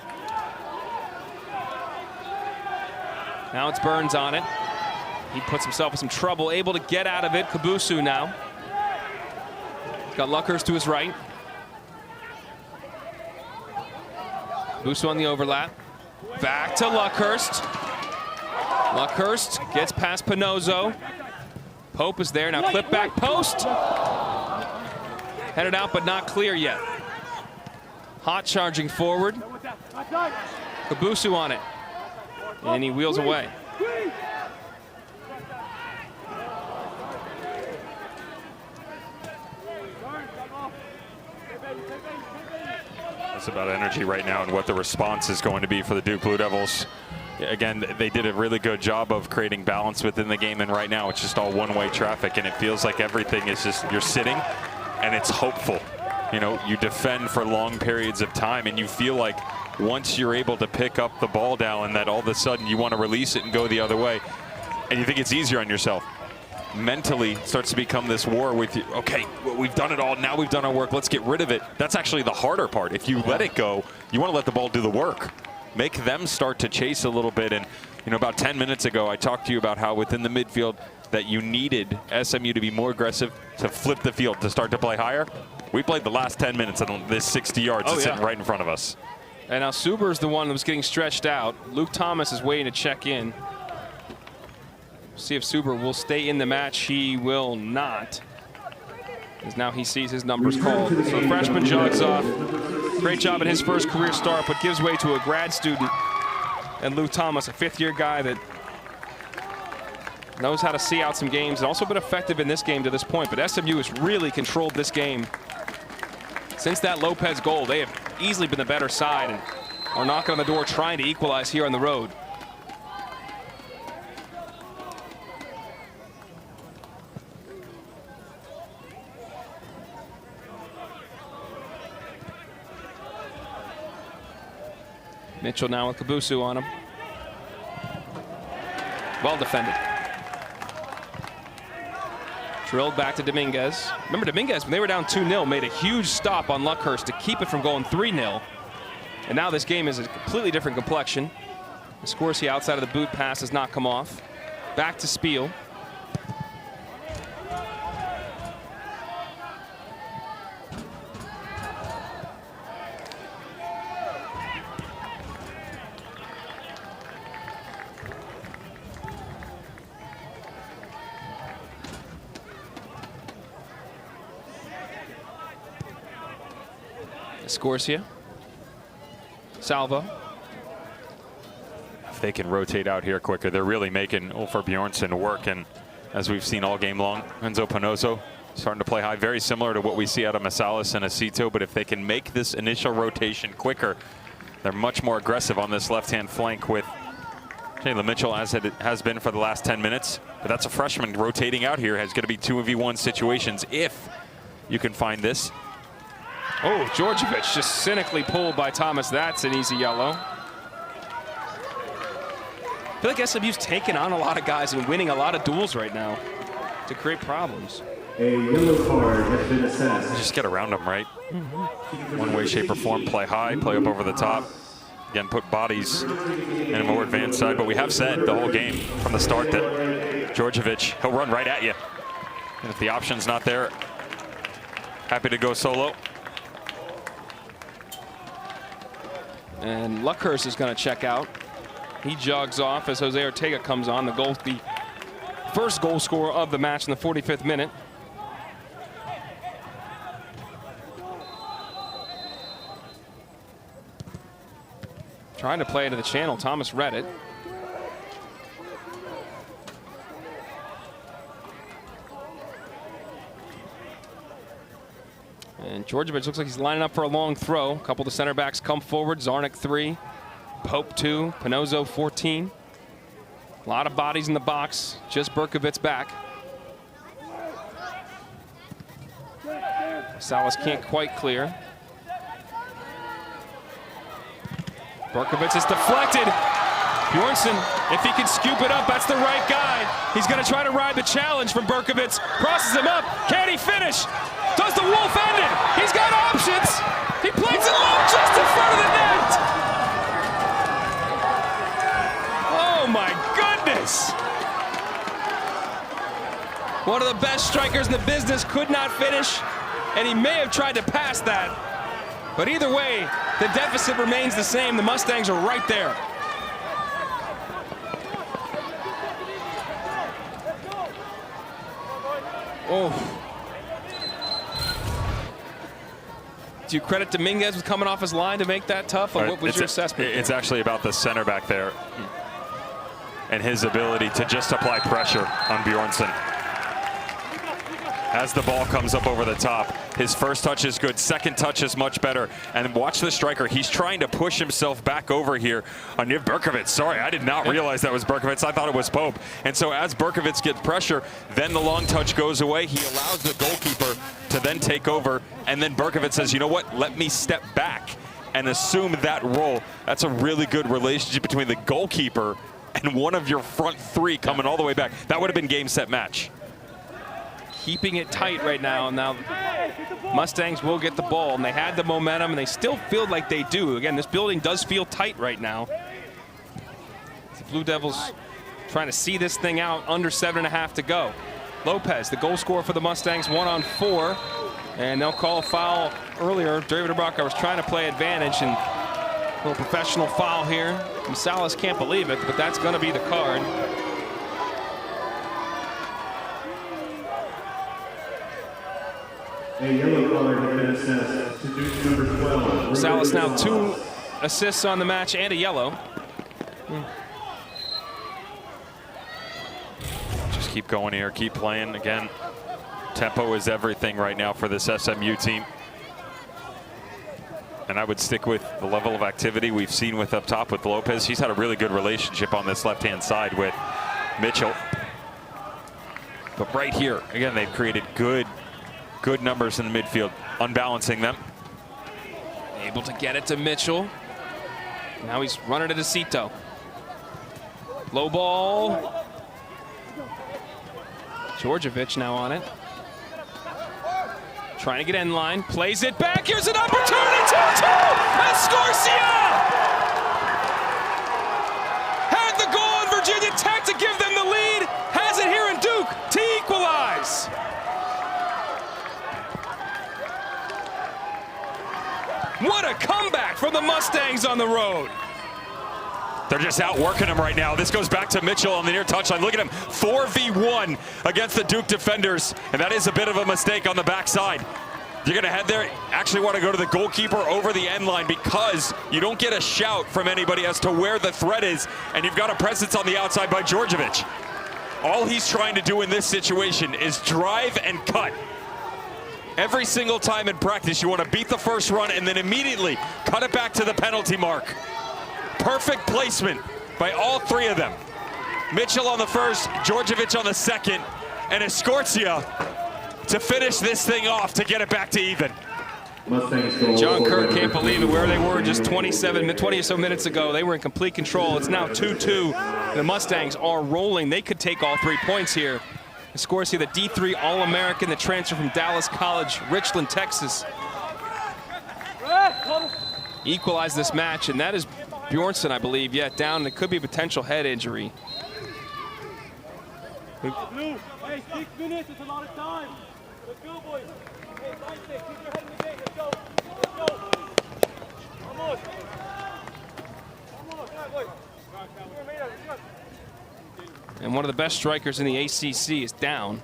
Now it's Burns on it. He puts himself in some trouble, able to get out of it. Kabusu now. He's got Luckhurst to his right. Kabusu on the overlap. Back to Luckhurst. Luckhurst gets past Pinozzo. Pope is there. Now clip back post. Headed out, but not clear yet. Hott charging forward. Kabusu on it. And he wheels away. It's about energy right now and what the response is going to be for the Duke Blue Devils. Again, they did a really good job of creating balance within the game, and right now it's just all one-way traffic, and it feels like everything is just, you're sitting and it's hopeful. You know, you defend for long periods of time, and you feel like once you're able to pick up the ball down, that all of a sudden you want to release it and go the other way, and you think it's easier on yourself. Mentally it starts to become this war with you. Okay, well, we've done it all. Now we've done our work. Let's get rid of it. That's actually the harder part. If you let it go, you want to let the ball do the work. Make them start to chase a little bit. And, you know, about 10 minutes ago, I talked to you about how within the midfield that you needed SMU to be more aggressive, to flip the field, to start to play higher. We played the last 10 minutes on this 60 yards that's sitting right in front of us. And now Suber's the one that was getting stretched out. Luke Thomas is waiting to check in. See if Suber will stay in the match. He will not, as now he sees his numbers called. So the freshman jogs off. Great job in his first career start, but gives way to a grad student. And Luke Thomas, a 5th-year guy that knows how to see out some games and also been effective in this game to this point. But SMU has really controlled this game. Since that Lopez goal, they have easily been the better side and are knocking on the door trying to equalize here on the road. Mitchell now with Kabusu on him. Well defended. Drilled back to Dominguez. Remember Dominguez, when they were down 2-0, made a huge stop on Luckhurst to keep it from going 3-0. And now this game is a completely different complexion. Scorsese outside of the boot pass has not come off. Back to Spiel. Scorsese. Salvo. If they can rotate out here quicker, they're really making Ulfar Bjornsson work. And as we've seen all game long, Enzo Pinozo starting to play high, very similar to what we see out of Masalis and Acito. But if they can make this initial rotation quicker, they're much more aggressive on this left-hand flank with Jalen Mitchell, as it has been for the last 10 minutes. But that's a freshman rotating out here. Has going to be 2v1 situations if you can find this. Oh, Djordjevic just cynically pulled by Thomas. That's an easy yellow. I feel like SMU's taking on a lot of guys and winning a lot of duels right now to create problems. A yellow card has been assessed. Just get around them, right? One way, shape, or form. Play high, play up over the top. Again, put bodies in a more advanced side. But we have said the whole game from the start that Djordjevic, he'll run right at you. And if the option's not there, happy to go solo. And Luckhurst is going to check out. He jogs off as Jose Ortega comes on. The first goal scorer of the match in the 45th minute. Trying to play into the channel. Thomas read it. And Djordjevic looks like he's lining up for a long throw. A couple of the center backs come forward. Zarnik 3, Pope 2, Pinozo 14. A lot of bodies in the box. Just Berkovitz back. Salas can't quite clear. Berkovitz is deflected. Bjornsson, if he can scoop it up, that's the right guy. He's going to try to ride the challenge from Berkovitz. Crosses him up. Can he finish? Does the Wolf end it? He's got options. He plays it low just in front of the net. Oh my goodness. One of the best strikers in the business could not finish, and he may have tried to pass that. But either way, the deficit remains the same. The Mustangs are right there. Oh. Do you credit Dominguez with coming off his line to make that tough? Or what was your assessment? It's actually about the center back there and his ability to just apply pressure on Bjornsson. As the ball comes up over the top, his first touch is good, second touch is much better. And watch the striker, he's trying to push himself back over here on Berkovitz. Sorry, I did not realize that was Berkovitz. I thought it was Pope. And so as Berkovitz gets pressure, then the long touch goes away. He allows the goalkeeper to then take over. And then Berkovitz says, you know what, let me step back and assume that role. That's a really good relationship between the goalkeeper and one of your front three coming all the way back. That would have been game, set, match. Keeping it tight right now. Now Mustangs will get the ball, and they had the momentum, and they still feel like they do. Again, this building does feel tight right now. The Blue Devils trying to see this thing out, under 7.5 to go. Lopez, the goal scorer for the Mustangs, 1-on-4, and they'll call a foul earlier. David Ibaka was trying to play advantage, and a little professional foul here. And Salas can't believe it, but that's going to be the card. A yellow card has been assessed to Duke number 12. Salas now 2 assists on the match and a yellow. keep going here, keep playing. Again, tempo is everything right now for this SMU team. And I would stick with the level of activity we've seen with up top with Lopez. He's had a really good relationship on this left-hand side with Mitchell. But right here, again, they've created good numbers in the midfield, unbalancing them. Able to get it to Mitchell. Now he's running to DeCito. Low ball. Djordjevic now on it. Trying to get end line, plays it back. Here's an opportunity, 2-2. Escorcia had the goal in Virginia Tech to give them the lead. Has it here in Duke to equalize. What a comeback from the Mustangs on the road. They're just outworking him right now. This goes back to Mitchell on the near touchline. Look at him, 4v1 against the Duke defenders, and that is a bit of a mistake on the backside. You're going to head there, actually want to go to the goalkeeper over the end line because you don't get a shout from anybody as to where the threat is, and you've got a presence on the outside by Djordjevic. All he's trying to do in this situation is drive and cut. Every single time in practice, you want to beat the first run and then immediately cut it back to the penalty mark. Perfect placement by all three of them. Mitchell on the first, Djordjevic on the second, and Escorcia to finish this thing off to get it back to even. John Kerr can't believe it. Where they were just 20 or so minutes ago, they were in complete control. It's now 2-2. The Mustangs are rolling. They could take all 3 points here. Escorcia, the D3 All-American, the transfer from Dallas College, Richland, Texas, equalized this match, and that is Bjornsson, I believe, down. It could be a potential head injury. Blue, hey, 6 minutes, it's a lot of time. Let's go, boys. Hey, line 6, keep your head in the game. Let's go. Let's go. Vamos. Vamos. Come on, boys. And one of the best strikers in the ACC is down.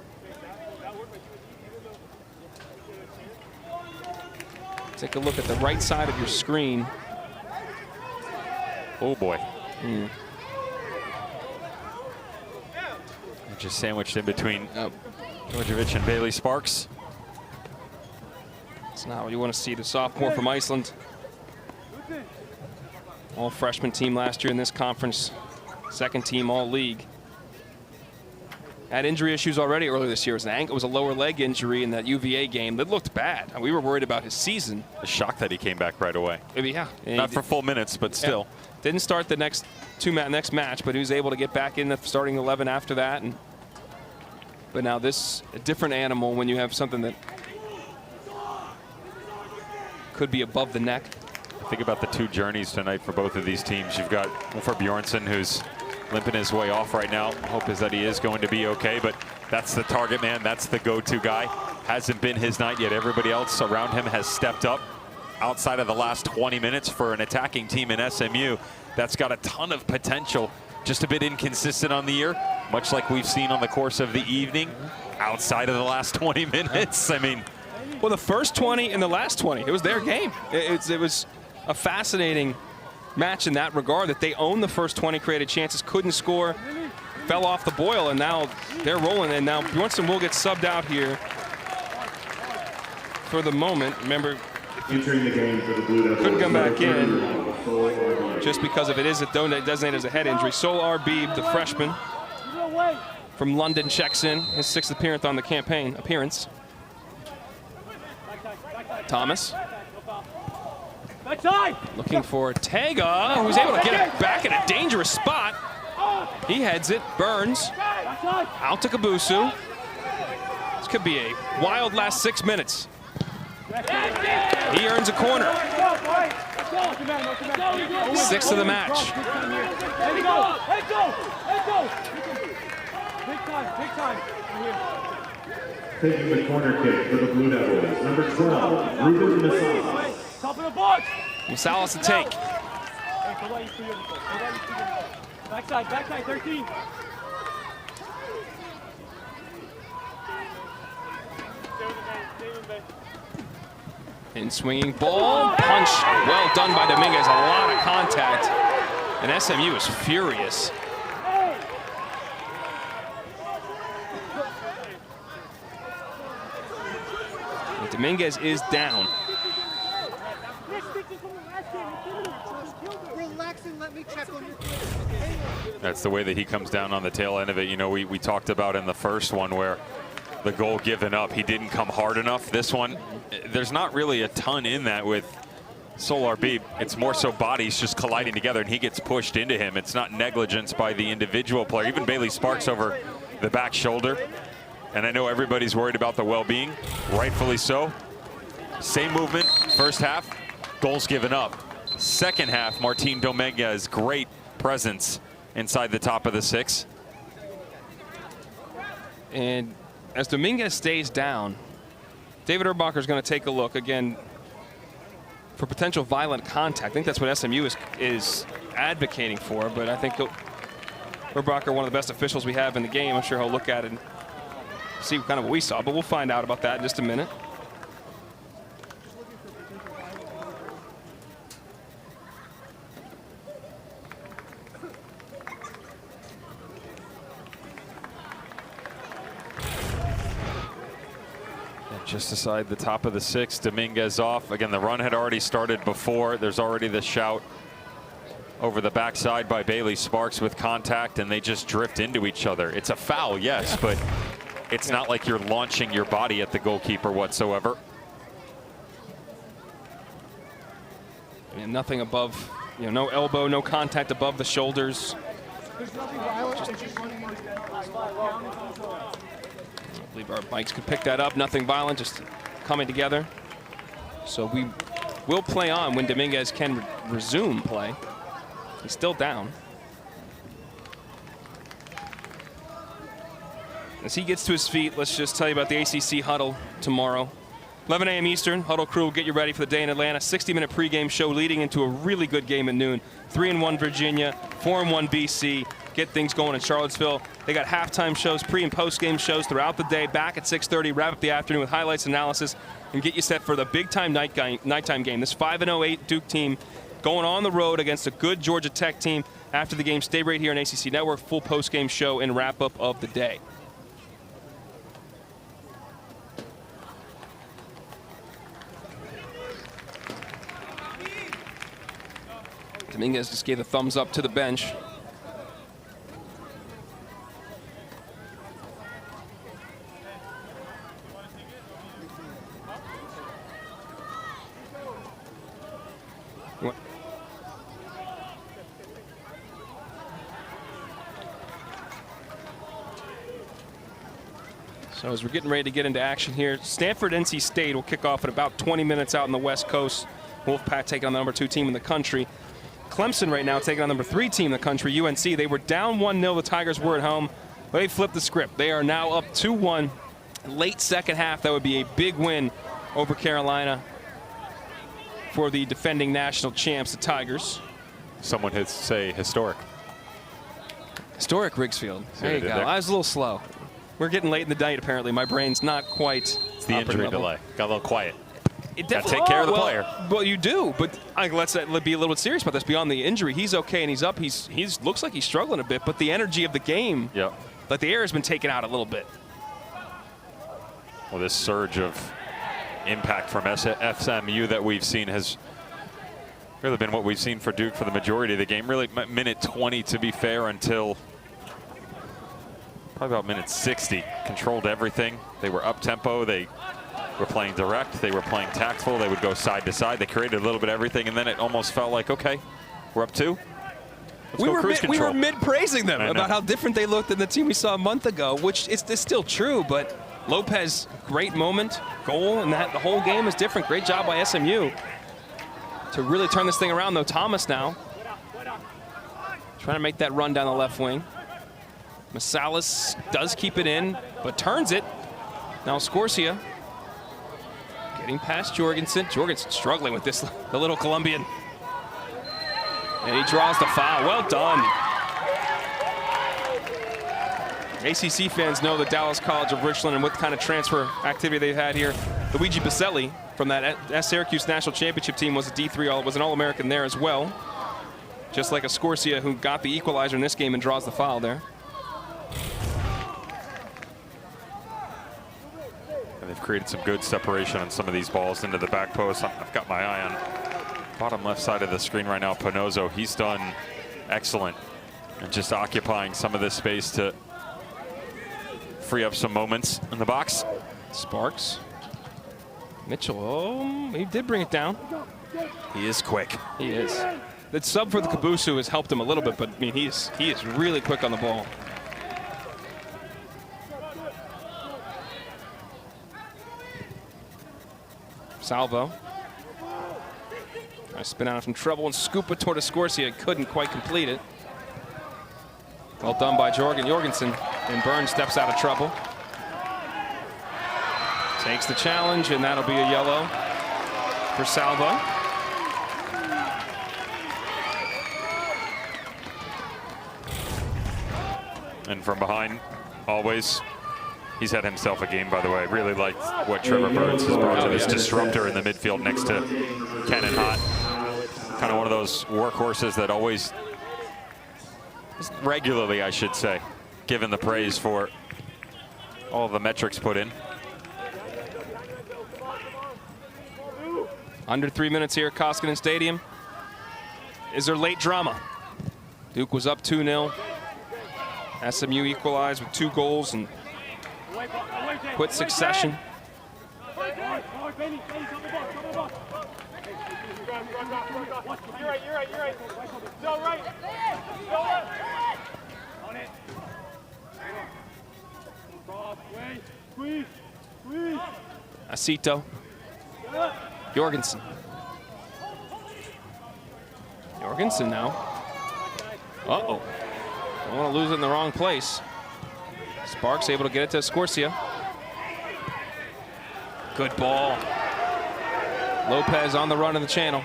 Take a look at the right side of your screen. Oh boy. Just sandwiched in between Djordjevic and Bailey Sparks. That's not what you want to see. The sophomore from Iceland. All freshman team last year in this conference. Second team all league. Had injury issues already earlier this year. It was a lower leg injury in that UVA game. That looked bad. We were worried about his season. A shock that he came back right away. Maybe, yeah. Not for full minutes, but still. Yeah. Didn't start the next match, but he was able to get back in the starting 11 after that. But now this a different animal when you have something that could be above the neck. Think about the 2 journeys tonight for both of these teams. You've got one for Bjornsson, who's limping his way off right now. Hope is that he is going to be okay, but that's the target man. That's the go-to guy. Hasn't been his night yet. Everybody else around him has stepped up outside of the last 20 minutes for an attacking team in SMU that's got a ton of potential. Just a bit inconsistent on the year, much like we've seen on the course of the evening outside of the last 20 minutes. I mean, well, the first 20 and the last 20, it was their game. It was a fascinating match in that regard, that they owned the first 20, created chances, couldn't score, fell off the boil, and now they're rolling. And now Bjornsson will get subbed out here for the moment. Remember, entering the game for the Blue Devils, couldn't come back in just because of it is designated as a head injury. Sol Arbib, the freshman from London, checks in, his 6th appearance on the campaign. Thomas looking for Tega, who's able to get it back in a dangerous spot. He heads it, Burns out to Kabusu. This could be a wild last 6 minutes. He earns a corner. 6th of the match. Taking the corner kick for the Blue Devils, number 12, Ruben Masalas. Top of the box. Masalas to take. Backside, 13. In swinging ball, punch, well done by Dominguez, a lot of contact, and SMU is furious. Dominguez is down. Relax and let me check on you. That's the way that he comes down on the tail end of it. You know, we talked about in the first one where the goal given up, he didn't come hard enough. This one, there's not really a ton in that with Solar Beeb. It's more so bodies just colliding together and he gets pushed into him. It's not negligence by the individual player. Even Bailey Sparks over the back shoulder. And I know everybody's worried about the well-being, rightfully so. Same movement, first half, goals given up. Second half, Martin Dominguez, great presence inside the top of the 6. And as Dominguez stays down, David Urbacher is going to take a look again for potential violent contact. I think that's what SMU is advocating for, but I think Urbacher, one of the best officials we have in the game, I'm sure he'll look at it and see kind of what we saw, but we'll find out about that in just a minute. Just aside the top of the 6, Dominguez off. Again, the run had already started before. There's already the shout over the backside by Bailey Sparks with contact, and they just drift into each other. It's a foul, yes, but it's not like you're launching your body at the goalkeeper whatsoever. And nothing above, no elbow, no contact above the shoulders. I believe our mics could pick that up. Nothing violent, just coming together. So we will play on when Dominguez can resume play. He's still down. As he gets to his feet, let's just tell you about the ACC huddle tomorrow. 11 a.m. Eastern, huddle crew will get you ready for the day in Atlanta. 60-minute pregame show leading into a really good game at noon. 3-1 Virginia, 4-1 BC. Get things going in Charlottesville. They got halftime shows, pre and post game shows throughout the day. Back at 6:30, wrap up the afternoon with highlights and analysis, and get you set for the big-time nighttime game. This 5-0-8 Duke team going on the road against a good Georgia Tech team. After the game, stay right here on ACC Network. Full post game show and wrap up of the day. Dominguez just gave a thumbs up to the bench. So as we're getting ready to get into action here, Stanford NC State will kick off at about 20 minutes out on the West Coast. Wolfpack taking on the number 2 team in the country. Clemson right now taking on number 3 team in the country, UNC. They were down 1-0. The Tigers were at home. They flipped the script. They are now up 2-1. Late second half, that would be a big win over Carolina for the defending national champs, the Tigers. Someone would say historic. Historic Rigsfield. There you go. I was a little slow. We're getting late in the night, apparently. My brain's not quite. It's the injury delay. Got a little quiet. It got to take care of the player. Well, you do, but let's be a little bit serious about this. Beyond the injury, he's okay and he's up. He's looks like he's struggling a bit, but the energy of the game, like the air has been taken out a little bit. Well, this surge of impact from SMU that we've seen has really been what we've seen for Duke for the majority of the game. Really, minute 20 to be fair until probably about minute 60. Controlled everything. They were up tempo. They were playing direct. They were playing tactful. They would go side to side. They created a little bit of everything, and then it almost felt like, okay, we're up 2. We were mid-praising them about how different they looked than the team we saw a month ago, which it's still true, but Lopez, great moment, goal, and the whole game is different. Great job by SMU to really turn this thing around, though. Thomas now trying to make that run down the left wing. Masalis does keep it in, but turns it. Now Scorsia getting past Jorgensen. Jorgensen struggling with this, the little Colombian. And he draws the foul. Well done. ACC fans know the Dallas College of Richland and what kind of transfer activity they've had here. Luigi Baselli from that Syracuse National Championship team was a D3, was an All-American there as well. Just like a Scorsia who got the equalizer in this game and draws the foul there. they've created some good separation on some of these balls into the back post. I've got my eye on bottom left side of the screen right now. Pinozo, he's done excellent and just occupying some of this space to free up some moments in the box. Sparks. Mitchell, oh, he did bring it down. He is quick. He is. The sub for the Kabusu has helped him a little bit, but I mean, he is really quick on the ball. Salvo. Trying to spin out of some trouble and scoop it toward Escorcia. Couldn't quite complete it. Well done by Jorgensen. And Burns steps out of trouble. Takes the challenge, and that'll be a yellow for Salvo. And from behind, always. He's had himself a game, by the way. Really liked what Trevor Burns has brought to this disruptor in the midfield next to Cannon Hot. Kind of one of those workhorses that always, regularly I should say, given the praise for all the metrics put in. Under 3 minutes here at Koskinen Stadium. Is there late drama? Duke was up 2-0. SMU equalized with 2 goals in quick succession. You're right. Go right. Go left. On it. Squeeze. Acito. Jorgensen now. Uh-oh. Don't want to lose it in the wrong place. Sparks able to get it to Escorcia. Good ball. Lopez on the run in the channel.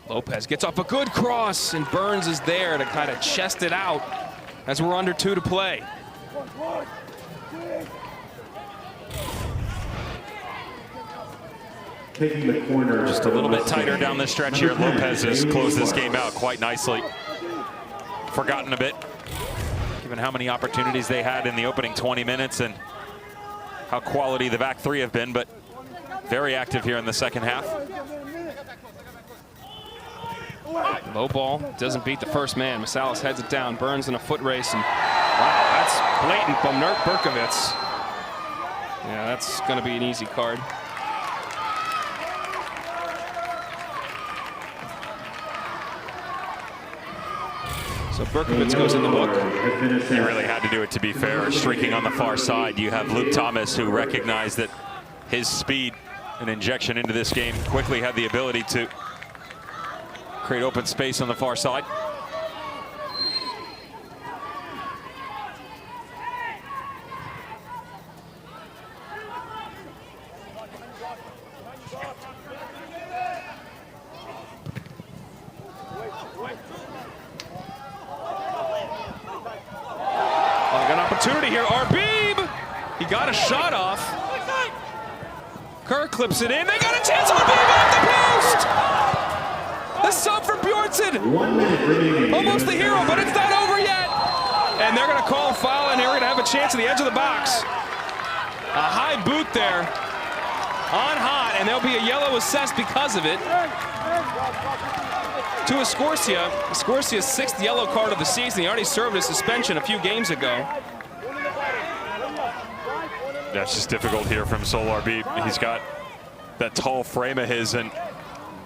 Lopez gets off a good cross, and Burns is there to kind of chest it out as we're under 2 to play. Taking the corner. Just a little bit tighter down the stretch here. Lopez has closed this game out quite nicely. Forgotten a bit, given how many opportunities they had in the opening 20 minutes and how quality the back 3 have been, but very active here in the second half. Low ball doesn't beat the first man. Masalis heads it down. Burns in a foot race, and wow, that's blatant from Berkovitz. Yeah, that's going to be an easy card. So Berkovitz goes in the book. He really had to do it, to be fair. Streaking on the far side, you have Luke Thomas, who recognized that his speed and injection into this game quickly had the ability to create open space on the far side. Opportunity here, Arbib. He got a shot off. Kerr clips it in. They got a chance. Arbib off the post. The sub for Bjornsson. 1 minute remaining. Almost the hero, but it's not over yet. And they're going to call a foul, and they're going to have a chance at the edge of the box. A high boot there on Hot, and there'll be a yellow assessed because of it. To Escorcia. Escorcia's 6th yellow card of the season. He already served a suspension a few games ago. That's just difficult here from Solar Beat. He's got that tall frame of his, and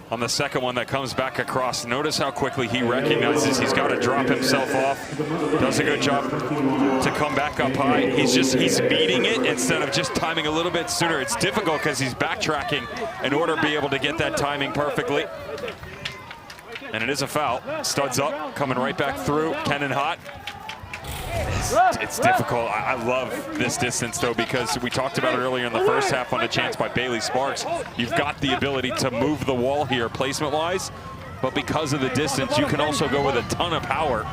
on the second one that comes back across, notice how quickly he recognizes he's got to drop himself off. Does a good job to come back up high. He's beating it instead of just timing a little bit sooner. It's difficult because he's backtracking in order to be able to get that timing perfectly. And it is a foul. Studs up, coming right back through. Cannon Hot. It's difficult. I love this distance, though, because we talked about it earlier in the first half on a chance by Bailey Sparks. You've got the ability to move the wall here placement-wise, but because of the distance, you can also go with a ton of power.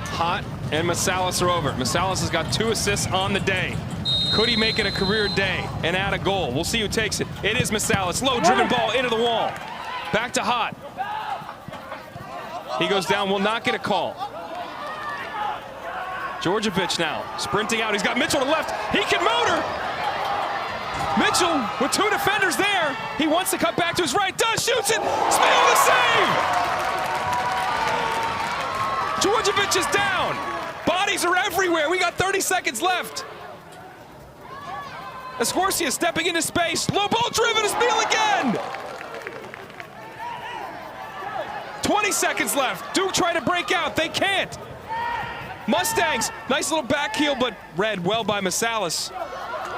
Hot and Masalis are over. Masalis has got 2 assists on the day. Could he make it a career day and add a goal? We'll see who takes it. It is Masalis. Low-driven ball into the wall. Back to Hot. He goes down, will not get a call. Djordjevic now sprinting out. He's got Mitchell to the left. He can motor. Mitchell with 2 defenders there. He wants to cut back to his right. Does, shoots it. Smale the save. Djordjevic is down. Bodies are everywhere. We got 30 seconds left. Escorcia stepping into space. Low ball driven. Smale again. 20 seconds left. Duke trying to break out. They can't. Mustangs, nice little back heel, but read well by Masalis.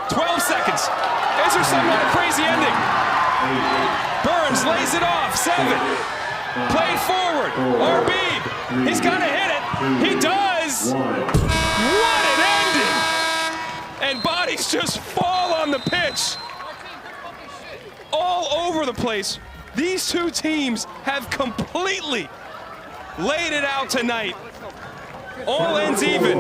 12 seconds. Is there some kind of crazy ending? Burns lays it off. 7. Played forward. Arbib. He's got to hit it. He does. What an ending. And bodies just fall on the pitch. All over the place. These two teams have completely laid it out tonight. All ends even.